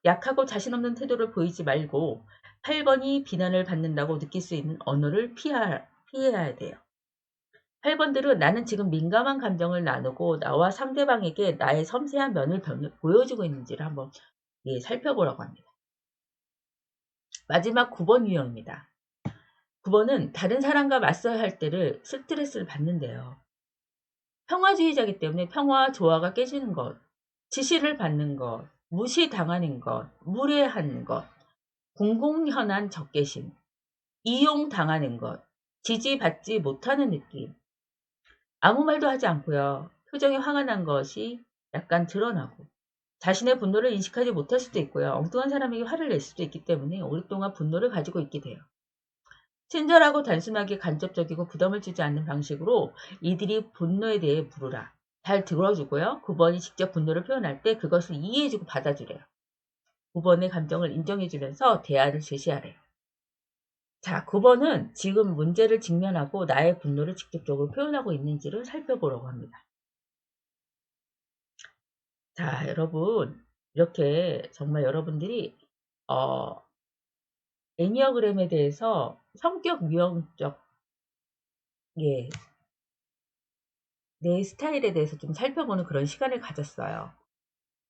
약하고 자신 없는 태도를 보이지 말고 8번이 비난을 받는다고 느낄 수 있는 언어를 피해야 돼요. 8번들은 나는 지금 민감한 감정을 나누고 나와 상대방에게 나의 섬세한 면을 보여주고 있는지를 한번 살펴보라고 합니다. 마지막 9번 유형입니다. 9번은 다른 사람과 맞서야 할 때를 스트레스를 받는데요. 평화주의자이기 때문에 평화와 조화가 깨지는 것, 지시를 받는 것, 무시당하는 것, 무례한 것, 공공연한 적개심, 이용당하는 것, 지지받지 못하는 느낌, 아무 말도 하지 않고요. 표정이 화가 난 것이 약간 드러나고 자신의 분노를 인식하지 못할 수도 있고요. 엉뚱한 사람에게 화를 낼 수도 있기 때문에 오랫동안 분노를 가지고 있게 돼요. 친절하고 단순하게 간접적이고 부담을 주지 않는 방식으로 이들이 분노에 대해 물으라. 잘 들어주고요. 9번이 직접 분노를 표현할 때 그것을 이해해주고 받아주래요. 9번의 감정을 인정해주면서 대안을 제시하래요. 자, 9번은 지금 문제를 직면하고 나의 분노를 직접적으로 표현하고 있는지를 살펴보려고 합니다. 자, 여러분 이렇게 정말 여러분들이 애니어그램에 대해서 성격 유형적 내 스타일에 대해서 좀 살펴보는 그런 시간을 가졌어요.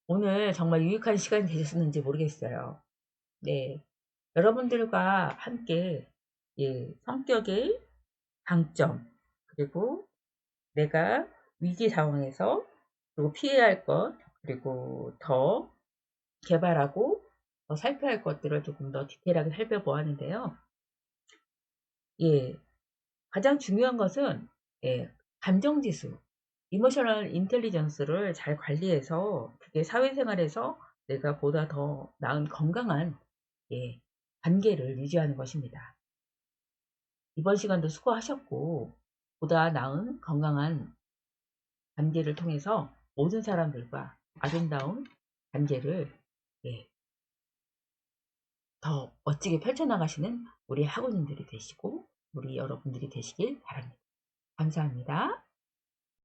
오늘 정말 유익한 시간이 되셨는지 모르겠어요. 네. 여러분들과 함께 성격의 강점, 그리고 내가 위기 상황에서 그리고 피해야 할 것, 그리고 더 개발하고 더 살펴야 할 것들을 조금 더 디테일하게 살펴보았는데요. 예. 가장 중요한 것은 예 감정지수, 이모셔널 인텔리전스를 잘 관리해서 그게 사회생활에서 내가 보다 더 나은 건강한 예 관계를 유지하는 것입니다. 이번 시간도 수고하셨고 보다 나은 건강한 관계를 통해서 모든 사람들과 아름다운 관계를 예 더 멋지게 펼쳐나가시는 우리 학우님들이 되시고 우리 여러분들이 되시길 바랍니다. 감사합니다.